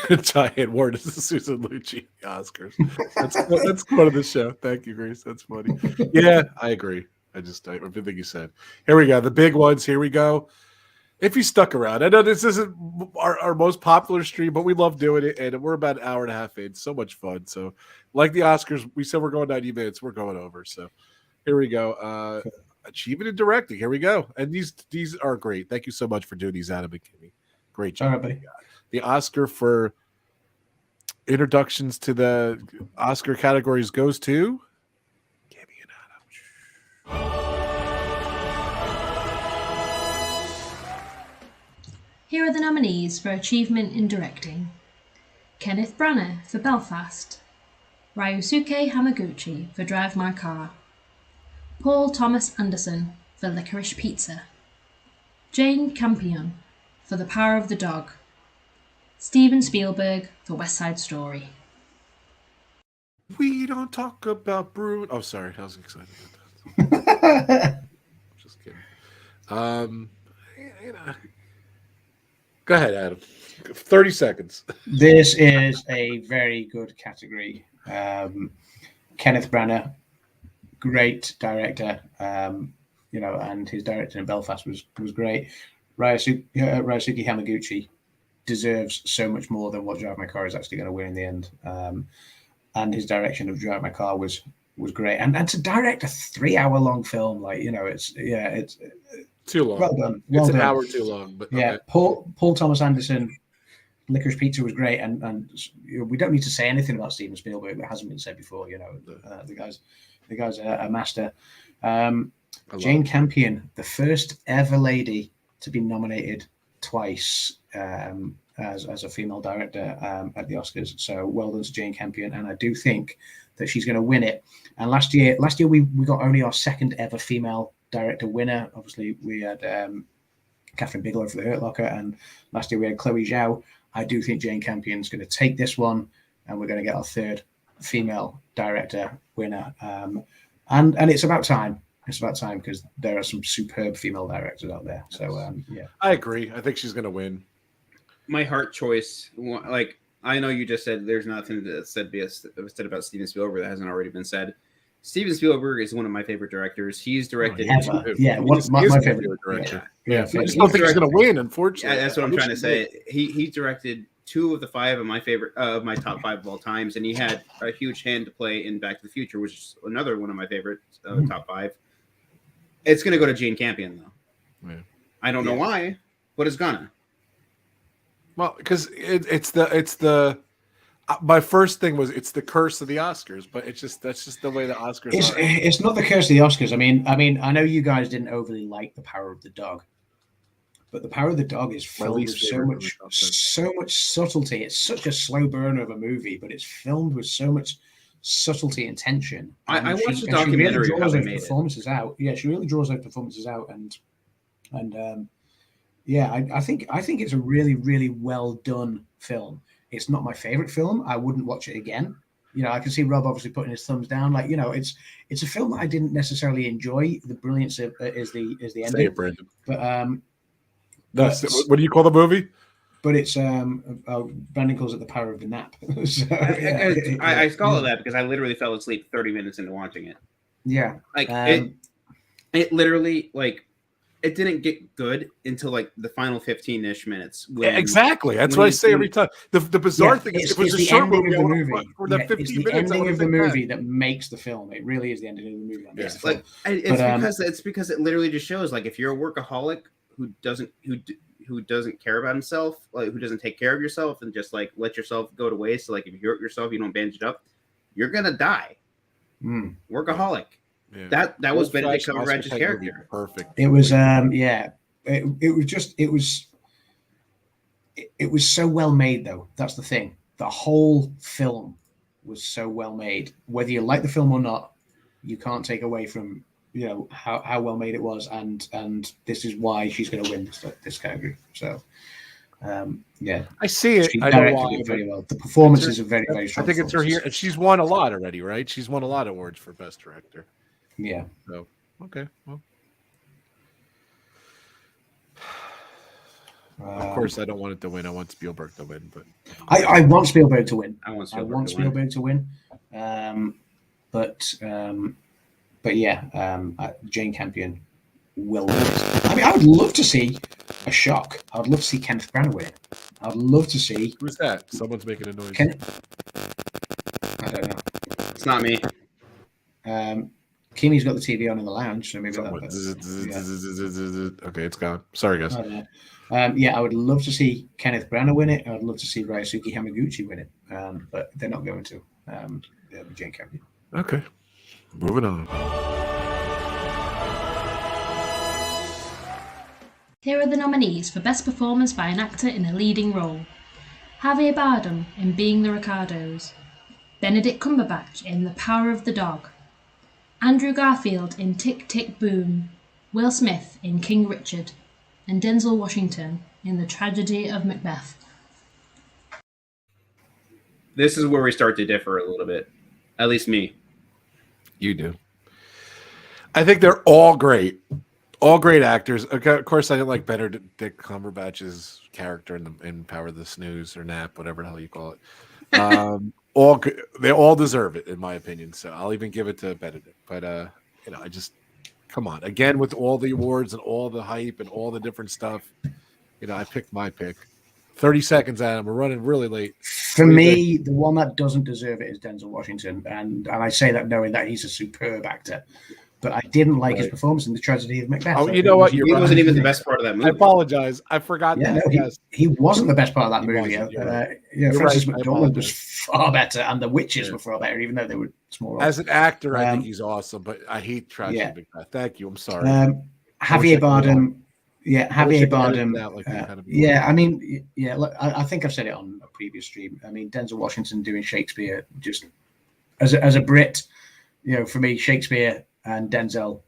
Diane Warren is the Susan Lucci Oscars. That's part of the show. Thank you, Grace. That's funny. Yeah, I agree. Everything you said. Here we go. The big ones. Here we go. If you stuck around, I know this isn't our most popular stream, but we love doing it, and we're about an hour and a half in. So much fun. So, like the Oscars, we said we're going 90 minutes. We're going over. So, here we go. Achievement in directing. Here we go. And these are great. Thank you so much for doing these, Adam and Kimmy. Great job. All right, buddy. The Oscar for introductions to the Oscar categories goes to Kimmy and Adam. Here are the nominees for Achievement in Directing. Kenneth Branagh for Belfast. Ryusuke Hamaguchi for Drive My Car. Paul Thomas Anderson for Licorice Pizza. Jane Campion for The Power of the Dog. Steven Spielberg for West Side Story. We don't talk about Bruno. Oh, sorry. I was excited about that. Just kidding. Go ahead, Adam. 30 seconds. This is a very good category. Kenneth Branagh, great director, and his directing in Belfast was great. Ryusuke Hamaguchi deserves so much more than what Drive My Car is actually going to win in the end. And his direction of Drive My Car was great. And to direct a 3-hour-long film, it's too long. Well done. It's an hour too long. But yeah, okay. Paul Thomas Anderson, Licorice Pizza was great, and we don't need to say anything about Steven Spielberg that hasn't been said before. The guy's a master. Jane Campion, the first ever lady to be nominated twice as a female director at the Oscars. So well done to Jane Campion, and I do think that she's going to win it. And last year we got only our second ever female director winner. Obviously, we had Catherine Bigelow for The Hurt Locker, and last year we had Chloe Zhao. I do think Jane Campion's going to take this one, and we're going to get our third female director winner. And it's about time. It's about time because there are some superb female directors out there. So yeah, I agree. I think she's going to win. My heart choice, like I know you just said there's nothing that said about Steven Spielberg that hasn't already been said. Steven Spielberg is one of my favorite directors. He's directed. My favorite director. Yeah. I just don't think he's going to win, unfortunately. Yeah, that's what I'm trying to say. He directed 2 of the 5 of my favorite of my top 5 of all times, and he had a huge hand to play in Back to the Future, which is another one of my favorite top 5. It's going to go to Jane Campion though. Yeah. I don't know why, but it's gonna. Well, because it's the my first thing was it's the curse of the Oscars, but that's just the way the Oscars are. It's not the curse of the Oscars. I mean, I know you guys didn't overly like The Power of the Dog, but The Power of the Dog is filmed with so much subtlety. It's such a slow burner of a movie, but it's filmed with so much subtlety and tension. And I watched the documentary. She really draws those performances out. Yeah, she really draws those performances out, and yeah, I think it's a really, really well done film. It's not my favorite film. I wouldn't watch it again. You know, I can see Rob obviously putting his thumbs down. Like, you know, it's a film that I didn't necessarily enjoy. The brilliance of is the ending. Say it, Brandon. But what do you call the movie? But it's Brandon calls it The Power of the Nap. So, I call it that because I literally fell asleep 30 minutes into watching it. Yeah, like it literally like. It didn't get good until like the final 15-ish minutes. Exactly. That's what I say every time. The bizarre thing is it was a short movie. For the 15 it's the minutes, ending of the movie that makes the film. It really is the ending of the movie that makes the film. Like, it's because it literally just shows like if you're a workaholic who doesn't care about himself, like who doesn't take care of yourself and just like let yourself go to waste. So like if you hurt yourself, you don't bandage it up, you're gonna die. Workaholic. Yeah. That was Benedict Cumberbatch's character. Perfect. It was it was so well made though. That's the thing. The whole film was so well made. Whether you like the film or not, you can't take away from how well made it was, and this is why she's going to win this category. So yeah, I see it. I know why. It very well. The performances are very, very strong. I think it's her here, and she's won a lot already, right? She's won a lot of awards for Best Director. Yeah. So okay. Well, of course, I don't want it to win. I want Spielberg to win, but I want Spielberg to win. I want Spielberg to win. But yeah, Jane Campion will win it. I mean, I would love to see a shock. I would love to see Kenneth Branagh win it. I'd love to see. Who's that? Someone's making a noise. I don't know. It's not me. Kimi's got the TV on in the lounge, so maybe okay, it's gone. Sorry, guys. Yeah, I would love to see Kenneth Branagh win it. I would love to see Ryosuke Hamaguchi win it, but they're not going to. It'll be Jane Campion. Okay, moving on. Here are the nominees for Best Performance by an Actor in a Leading Role. Javier Bardem in Being the Ricardos, Benedict Cumberbatch in The Power of the Dog, Andrew Garfield in Tick, Tick, Boom, Will Smith in King Richard, and Denzel Washington in The Tragedy of Macbeth. This is where we start to differ a little bit. At least me. You do. I think they're all great. All great actors. Okay, of course, I didn't like Benedict Cumberbatch's character in Power of the Snooze or Nap, whatever the hell you call it. They all deserve it, in my opinion. So I'll even give it to Benedict. But I just come on again with all the awards and all the hype and all the different stuff. I picked my pick. 30 seconds, Adam. We're running really late. For me, the one that doesn't deserve it is Denzel Washington, and I say that knowing that he's a superb actor. But I didn't like his performance in The Tragedy of Macbeth. Oh, you know what? He wasn't even the best part of that movie. I apologize. I forgot that. No, he wasn't the best part of that movie. Francis McDormand was far better, and the witches were far better, even though they were small. As an actor, I think he's awesome, but I hate Tragedy of Macbeth. Thank you. I'm sorry. Javier Bardem. Yeah, Javier Bardem. Look, I think I've said it on a previous stream. I mean, Denzel Washington doing Shakespeare, just as a Brit, for me, Shakespeare and Denzel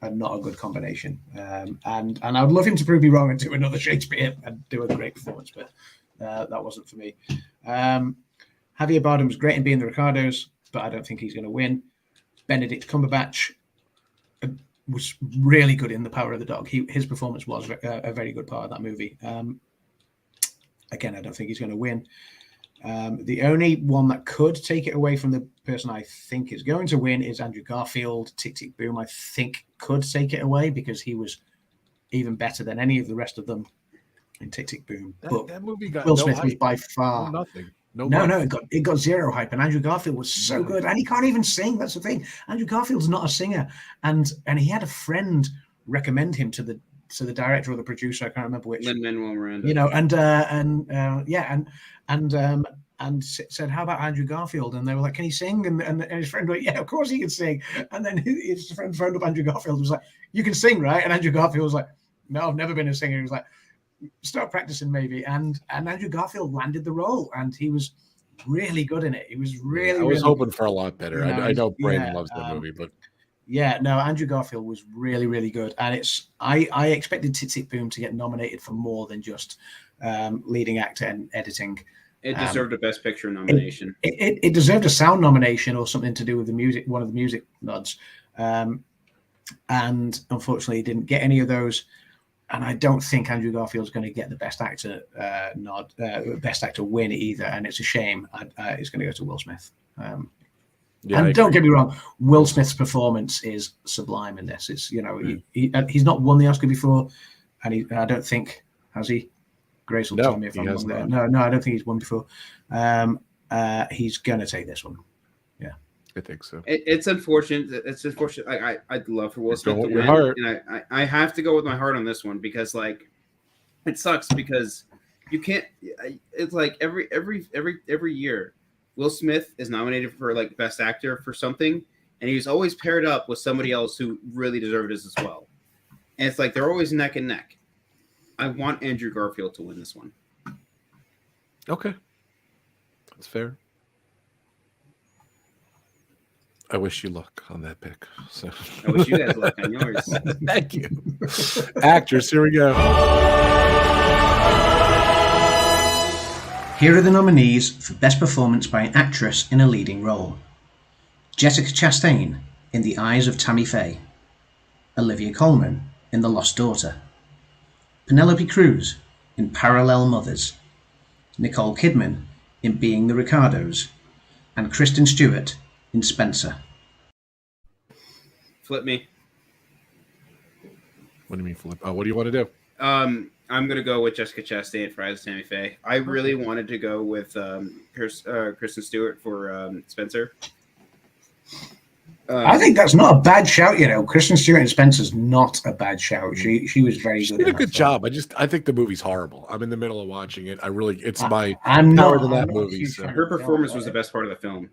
not a good combination. And I would love him to prove me wrong and do another Shakespeare and do a great performance, but that wasn't for me. Javier Bardem was great in Being the Ricardos, but I don't think he's going to win. Benedict Cumberbatch was really good in The Power of the Dog. His performance was a very good part of that movie. Again, I don't think he's going to win. The only one that could take it away from the person I think is going to win is Andrew Garfield. Tick, Tick, Boom, I think, could take it away because he was even better than any of the rest of them in Tick, Tick, Boom. That movie got Will Smith was by far nothing. No, it got zero hype, and Andrew Garfield was so good, and he can't even sing. That's the thing. Andrew Garfield's not a singer, and he had a friend recommend him to the director or the producer. I can't remember which. Lin-Manuel Miranda. You know, and said, "How about Andrew Garfield?" And they were like, "Can he sing?" And his friend went, "Yeah, of course he can sing." And then his friend phoned up Andrew Garfield and was like, "You can sing, right?" And Andrew Garfield was like, "No, I've never been a singer." He was like, "Start practicing, maybe." And Andrew Garfield landed the role, and he was really good in it. He was really. I was really hoping good. for a lot better. I know Brandon loves that movie, but yeah, no, Andrew Garfield was really, really good, and I expected Tick, Tick, Boom to get nominated for more than just leading actor and editing. It deserved a Best Picture nomination. It deserved a sound nomination or something to do with the music, one of the music nods, and unfortunately, didn't get any of those. And I don't think Andrew Garfield's going to get the Best Actor Best Actor win either, and it's a shame. It's going to go to Will Smith. And don't get me wrong, Will Smith's performance is sublime in this. It's he's not won the Oscar before, and I don't think has he. Grace will tell me if I'm wrong there. No, I don't think he's won before. He's going to take this one. Yeah, I think so. It's unfortunate. It's unfortunate. I'd love for Will Smith to win, and I have to go with my heart on this one because it sucks because you can't. It's like every year, Will Smith is nominated for Best Actor for something, and he's always paired up with somebody else who really deserved it as well. And it's like they're always neck and neck. I want Andrew Garfield to win this one. Okay. That's fair. I wish you luck on that pick. So I wish you guys luck on yours. Thank you. Actors, here we go. Here are the nominees for Best Performance by an Actress in a Leading Role. Jessica Chastain in The Eyes of Tammy Faye. Olivia Coleman in The Lost Daughter. Penelope Cruz in Parallel Mothers, Nicole Kidman in Being the Ricardos, and Kristen Stewart in Spencer. Flip me. What do you mean flip? Oh, what do you want to do? I'm going to go with Jessica Chastain for Eyes of Tammy Faye. I really wanted to go with Kristen Stewart for Spencer. I think that's not a bad shout, Kristen Stewart and Spencer's not a bad shout. She was very good. She did a good job. I think the movie's horrible. I'm in the middle of watching it. It's my I'm power not, than that I'm movie. So. Her performance was the best part of the film.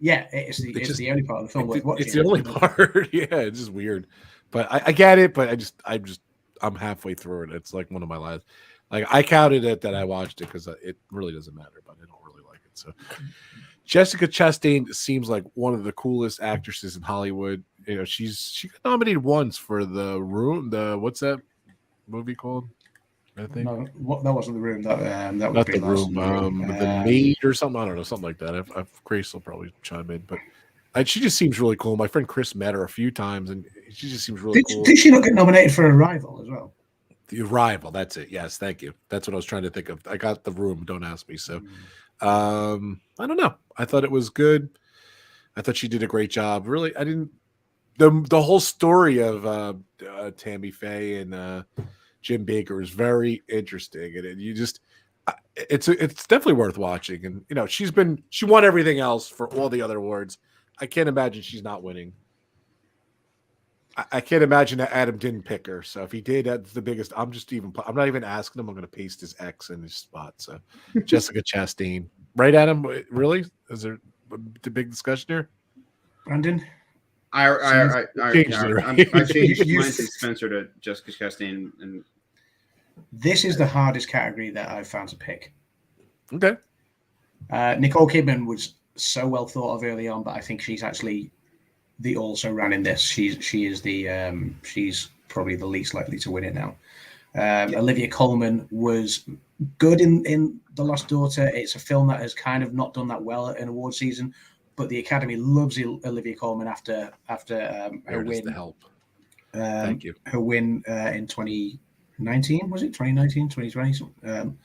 Yeah, it's the only part of the film. It's the only part. Yeah, it's just weird. But I get it. But I'm halfway through it. It's like one of my last. I counted it that I watched it because it really doesn't matter. But I don't really like it. So. Jessica Chastain seems like one of the coolest actresses in Hollywood. She got nominated once for The Room. What's that movie called? I think no, that wasn't The Room. That not would The be Room. The Maid or something. I don't know, something like that. Grace will probably chime in, but she just seems really cool. My friend Chris met her a few times, and she just seems really cool. Did she not get nominated for Arrival as well? The Arrival. That's it. Yes, thank you. That's what I was trying to think of. I got The Room. Don't ask me. So. I don't know. I thought it was good. I thought she did a great job. Really, I didn't. The whole story of Tammy Faye and Jim Baker is very interesting, and it's definitely worth watching. And she won everything else for all the other awards. I can't imagine she's not winning. I can't imagine that Adam didn't pick her. So if he did, that's the biggest. I'm not even asking him. I'm going to paste his X in his spot. So Jessica Chastain, right, Adam? Really? Is there the big discussion here? Brandon, I changed mine from Spencer to Jessica Chastain, and this is the hardest category that I've found to pick. Okay. Nicole Kidman was so well thought of early on, but I think she's actually also ran in this. She is the she's probably the least likely to win it now. Olivia Coleman was good in The Lost Daughter. It's a film that has kind of not done that well in award season, but the Academy loves Olivia Coleman after her win. The help. Thank you. Her win in 2019, was it 2019, 2020?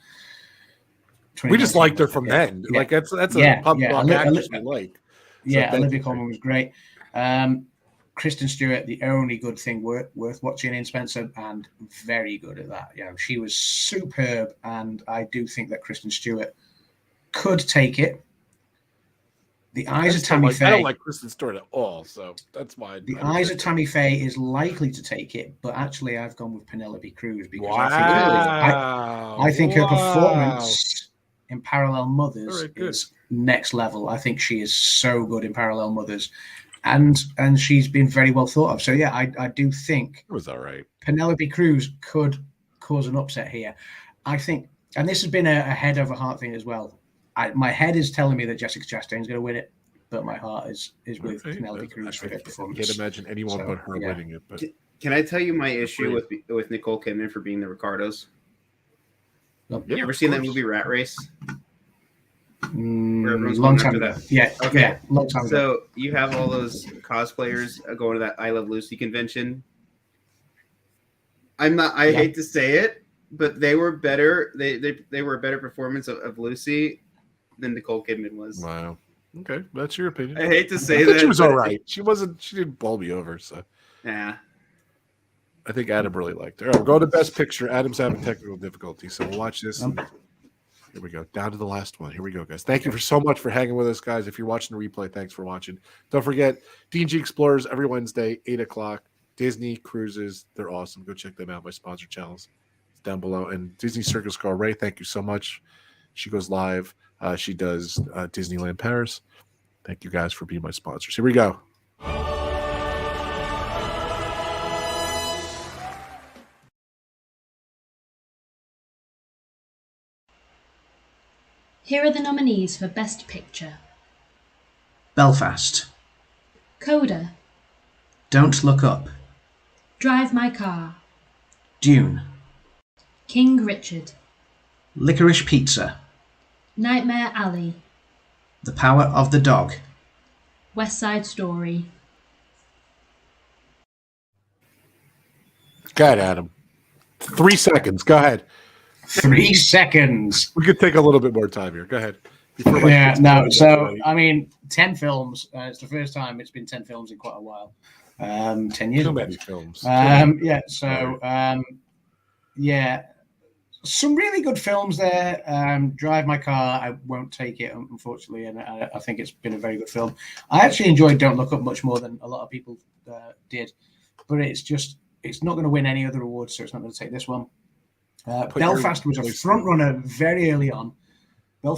We just liked her from then. Yeah. Like that's a pub rock actress we like. Yeah, Olivia Coleman was great. Kristen Stewart, the only good thing worth watching in Spencer, and very good at that. She was superb, and I do think that Kristen Stewart could take it. The Eyes of Tammy Faye. I don't like Kristen Stewart at all, so that's why. The Eyes of Tammy Faye is likely to take it, but actually, I've gone with Penelope Cruz because I think her performance in Parallel Mothers is next level. I think she is so good in Parallel Mothers. And she's been very well thought of. So, yeah, I do think it was all right. Penelope Cruz could cause an upset here. I think, and this has been a head over heart thing as well. My head is telling me that Jessica Chastain is going to win it, but my heart is with Penelope Cruz for her performance. I can't imagine anyone but her winning it. But can I tell you my issue with Nicole Kidman for being the Ricardos? You ever seen that movie Rat Race? Long time ago. Yeah. Okay. Yeah, long time ago. So you have all those cosplayers going to that I Love Lucy convention. I hate to say it, but they were better. They were a better performance of Lucy than Nicole Kidman was. Wow. Okay, that's your opinion. I hate to say that. She was all right. She didn't bowl me over. So yeah. I think Adam really liked her. All right, we'll go to Best Picture. Adam's having technical difficulties, so we'll watch this. Here we go. Down to the last one. Here we go, guys. Thank you so much for hanging with us, guys. If you're watching the replay, thanks for watching. Don't forget, D&G Explorers every Wednesday, 8 o'clock. Disney Cruises. They're awesome. Go check them out. My sponsor channels. It's down below. And Disney Circus Girl Ray, thank you so much. She goes live. She does Disneyland Paris. Thank you guys for being my sponsors. Here we go. Here are the nominees for Best Picture. Belfast. Coda. Don't Look Up. Drive My Car. Dune. King Richard. Licorice Pizza. Nightmare Alley. The Power of the Dog. West Side Story. Go ahead, Adam. 3 seconds. Go ahead. 3 seconds. We could take a little bit more time here. Go ahead. So, I mean, 10 films. It's the first time it's been 10 films in quite a while. 10 years. Too many films. Some really good films there. Drive My Car, I won't take it, unfortunately, and I think it's been a very good film. I actually enjoyed Don't Look Up much more than a lot of people did, but it's not going to win any other awards, so it's not going to take this one. Belfast was a front runner very early on. But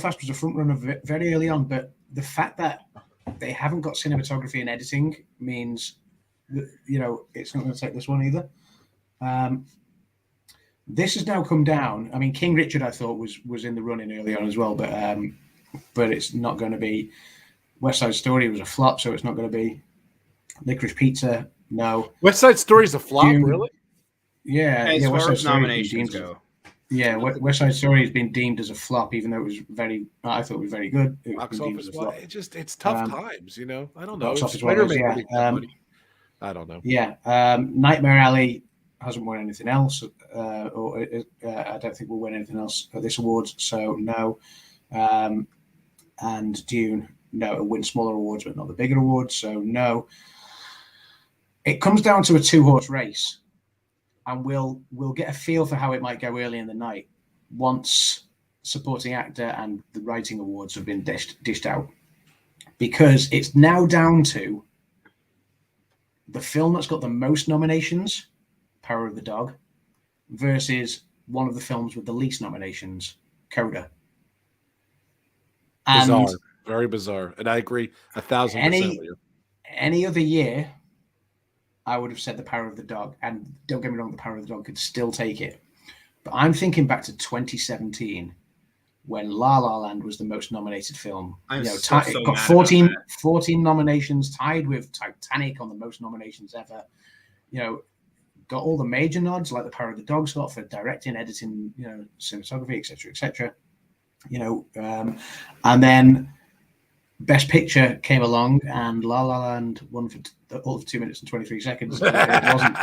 the fact that they haven't got cinematography and editing means that, it's not going to take this one either. This has now come down. I mean, King Richard, I thought was in the running early on as well, but it's not going to be. West Side Story was a flop, so it's not going to be. Licorice Pizza, no. West Side Story is a flop, really? Yeah, as West far Side as nominations go. Yeah, West Side Story has been deemed as a flop, even though it was I thought it was very good. Box office, it's tough times, I don't know. I don't know. Yeah, Nightmare Alley hasn't won anything else, I don't think we'll win anything else at this awards, so no. And Dune, no, it'll win smaller awards, but not the bigger awards, so no. It comes down to a 2-horse race. And we'll get a feel for how it might go early in the night once supporting actor and the writing awards have been dished out. Because it's now down to the film that's got the most nominations, Power of the Dog, versus one of the films with the least nominations, Coda. Bizarre. Very bizarre. And I agree 1,000% with you. Any other year, I would have said The Power of the Dog, and don't get me wrong, The Power of the Dog could still take it. But I'm thinking back to 2017 when La La Land was the most nominated film. I'm you know, so it got mad 14, about that. 14 nominations, tied with Titanic on the most nominations ever. You know, got all the major nods, like the Power of the Dog's got for directing, editing, you know, cinematography, etc., etc. You know, and then Best Picture came along, and La La Land won for all of 2 minutes and 23 seconds. It wasn't.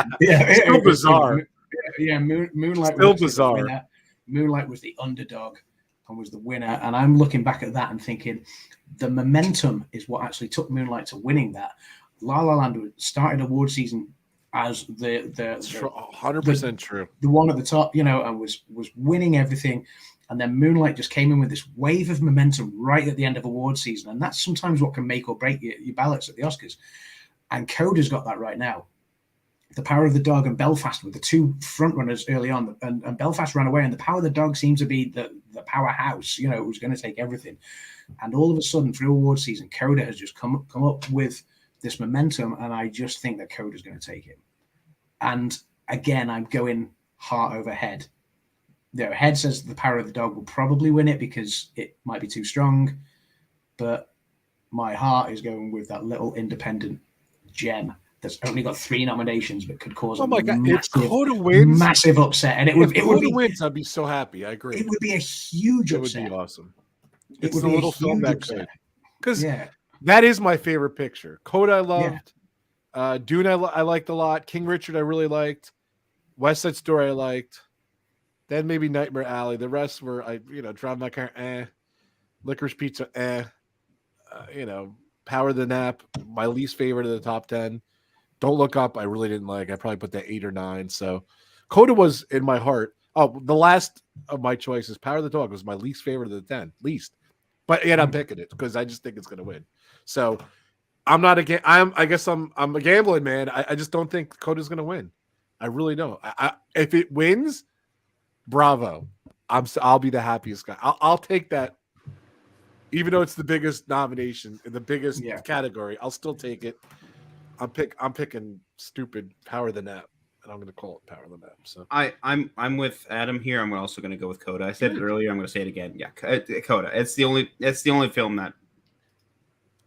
Still bizarre. Moonlight Still was bizarre. The winner. Moonlight was the underdog and was the winner. And I'm looking back at that and thinking, the momentum is what actually took Moonlight to winning that. La La Land started award season as the 100% true. The one at the top, you know, and was winning everything. And then Moonlight just came in with this wave of momentum right at the end of award season. And that's sometimes what can make or break your ballots at the Oscars. And Coda's got that right now. The Power of the Dog and Belfast were the two front runners early on. And Belfast ran away. And the Power of the Dog seemed to be the powerhouse, you know, it was going to take everything. And all of a sudden, through award season, Coda has just come up with this momentum. And I just think that Coda's going to take it. And again, I'm going heart over head. You know, head says the Power of the Dog will probably win it because it might be too strong, but my heart is going with that little independent gem that's only got 3 nominations but could cause oh my God, if Coda wins, massive upset. And it would be wins, I'd be so happy. I agree. It would be a huge upset. It would be awesome. It It's would a be little a film huge that upset. could, because Yeah, that is my favorite picture. Coda I loved. Dune I liked a lot. King Richard I really liked. West Side Story I liked. Then maybe Nightmare Alley. The rest were Drive My Car, Licorice Pizza, Power of the Nap, my least favorite of the top 10. Don't Look Up, I really didn't like. I probably put that 8 or 9. So Coda was in my heart. Oh, the last of my choices, Power of the Dog, was my least favorite of the 10. Least. But yet I'm picking it because I just think it's gonna win. So I'm not I guess I'm a gambling man. I just don't think Coda's gonna win. I really don't. If it wins, bravo. I'll be the happiest guy. I'll take that. Even though it's the biggest nomination in the biggest category, I'll still take it. I'm picking stupid Power of the Nap, and I'm going to call it Power of the Nap. So I'm with Adam here. I'm also going to go with Coda. I said it earlier. I'm going to say it again. Yeah, Coda. It's the only film that.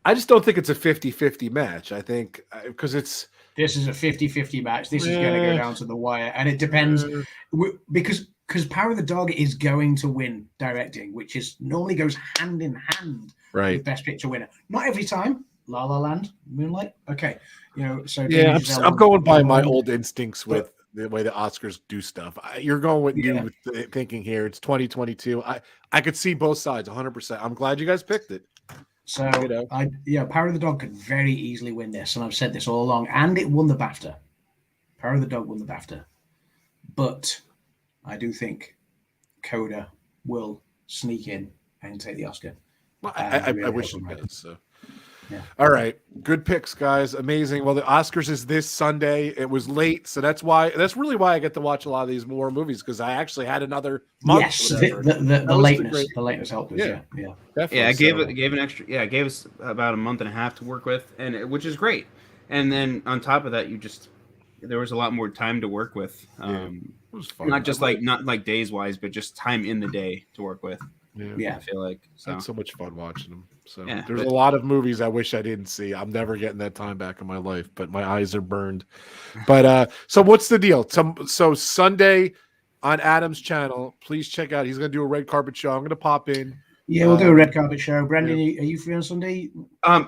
I just don't think it's a 50-50 match. I think because this is a 50-50 match. This is going to go down to the wire, and it depends because Power of the Dog is going to win directing, which normally goes hand in hand with Best Picture winner. Not every time. La La Land, Moonlight. Okay, so I'm going by my old instincts with the way the Oscars do stuff. You're going with you with thinking here. It's 2022. I could see both sides 100%. I'm glad you guys picked it. So Power of the Dog could very easily win this, and I've said this all along. And it won the BAFTA. Power of the Dog won the BAFTA, but I do think Coda will sneak in and take the Oscar. Well, I wish it does. So. Yeah. All right. Good picks, guys. Amazing. Well, the Oscars is this Sunday. It was late, so that's really why I get to watch a lot of these more movies, because I actually had another month. Yes, the lateness helped us. Yeah. Definitely. Yeah, I gave us about a month and a half to work with, which is great. And then on top of that, there was a lot more time to work with. It was fun. Not like days wise, but just time in the day to work with. Yeah. I feel like I had so much fun watching them. So there's a lot of movies I wish I didn't see. I'm never getting that time back in my life, but my eyes are burned. But so what's the deal? So Sunday on Adam's channel, please check out. He's going to do a red carpet show. I'm going to pop in. Yeah, we'll do a red carpet show. Brendan, are you free on Sunday?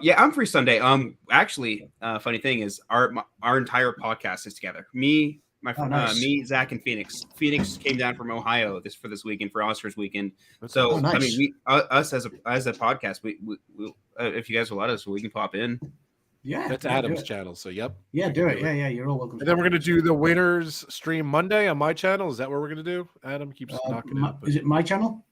Yeah, I'm free Sunday. Actually, funny thing is our entire podcast is together. Me, Zach, and Phoenix. Phoenix came down from Ohio for this weekend for Oscars weekend. So nice. I mean, us as a podcast, we if you guys will let us, we can pop in. Yeah, that's Adam's channel. So do it. Yeah, you're all welcome. And then we're gonna do the winners stream Monday on my channel. Is that what we're gonna do? Adam keeps knocking it. Is it my channel?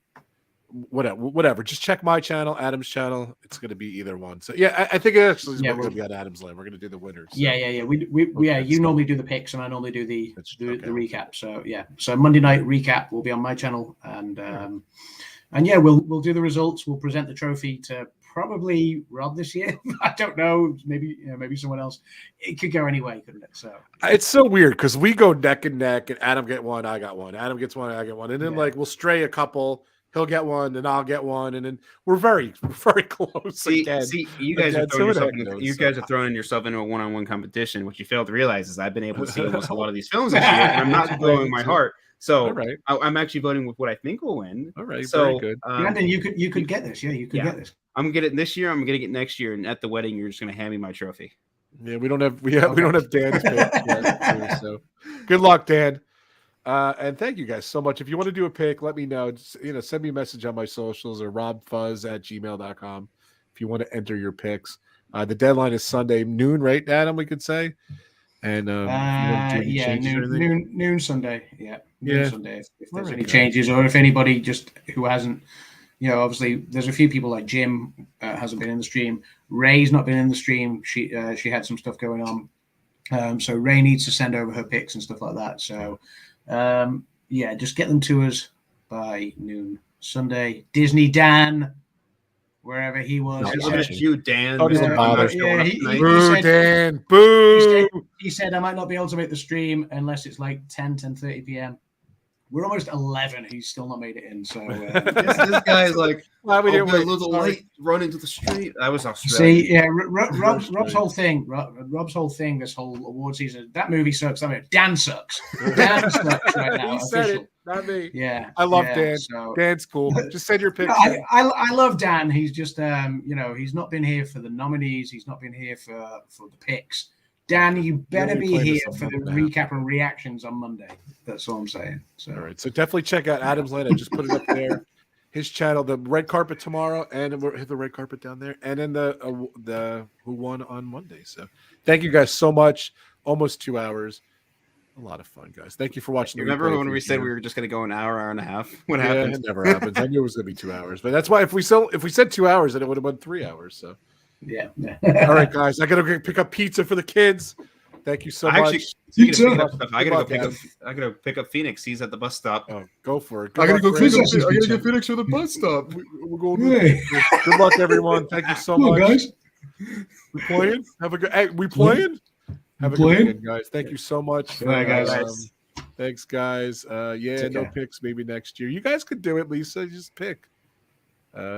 Whatever. Just check my channel, Adam's channel. It's going to be either one. So I think it actually is going to be on Adam's lane. We're going to do the winners. So. Yeah. You normally do the picks, and I normally do the recap. So so Monday night recap will be on my channel, and we'll do the results. We'll present the trophy to probably Rob this year. I don't know. Maybe someone else. It could go anyway, couldn't it? So it's so weird because we go neck and neck, and Adam get one, I got one. Adam gets one, I get one, and then we'll stray a couple. he'll get one, and I'll get one, and then we're very close. See, again. you guys are Again, throwing so yourself. the heck You knows, guys so. are throwing yourself into a one-on-one competition. What you fail to realize is I've been able to see almost a lot of these films this year, and I'm not blowing my heart. So All right. I'm actually voting with what I think will win. All right, so, very good. Brandon, you could get this. Yeah, you could get this. I'm gonna get it this year. I'm gonna get it next year, and at the wedding, you're just gonna hand me my trophy. Yeah, we don't have Dan's pick yet, so good luck, Dan. And thank you guys so much. If you want to do a pick, let me know. Just, send me a message on my socials or robfuz@gmail.com if you want to enter your picks. The deadline is Sunday noon, right, Adam? We could say. And noon Sunday. Noon Sunday. If there's any changes, or if anybody just who hasn't, obviously there's a few people like Jim hasn't been in the stream. Ray's not been in the stream. She had some stuff going on. So Ray needs to send over her picks and stuff like that. So just get them to us by noon Sunday. Disney Dan, wherever he was. Look at you, Dan. Don't even bother. He Dan. Boo. He said I might not be able to make the stream unless it's like 10:30 p.m. We're almost 11. He's still not made it in. So this guy is like, why we didn't a little light run into the street. I was Australian. See, yeah, Rob's whole thing. Rob's whole thing. This whole award season. That movie sucks. I mean, Dan sucks. Dan sucks right now. He said it, not me. Yeah, I love Dan. So, Dan's cool. Just send your picture. I love Dan. He's just he's not been here for the nominees. He's not been here for the picks. Dan, you better be here for the recap and reactions on Monday. That's all I'm saying. So. All right. So definitely check out Adam's Land. I just put it up there. His channel, the red carpet tomorrow, and we'll hit the red carpet down there, and then the who won on Monday. So thank you guys so much. Almost 2 hours. A lot of fun, guys. Thank you for watching. Remember when we said we were just going to go an hour and a half? What happened? It never happens. I knew it was going to be 2 hours, but that's why if we said 2 hours, then it would have been 3 hours. So yeah. All right, guys. I got to go pick up pizza for the kids. Thank you so much. I gotta pick up Phoenix. He's at the bus stop. Oh, go for it. I gotta get Phoenix for the bus stop. We're going. Good luck, everyone. Thank you so much. Guys. We playing? Have a good. Hey, we playing? Have a good weekend, guys. Thank you so much. Bye, guys. Thanks, guys. No picks. Maybe next year. You guys could do it, Lisa. Just pick.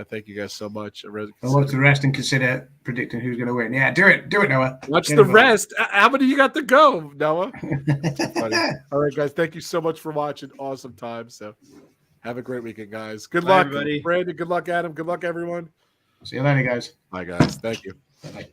Thank you guys so much. I'll watch the rest and consider predicting who's going to win. Yeah, do it, Noah. Watch the rest. How many you got to go, Noah? All right, guys. Thank you so much for watching. Awesome time. So, have a great weekend, guys. Good luck, everybody. Brandon. Good luck, Adam. Good luck, everyone. See you later, guys. Bye, guys. Thank you. Bye.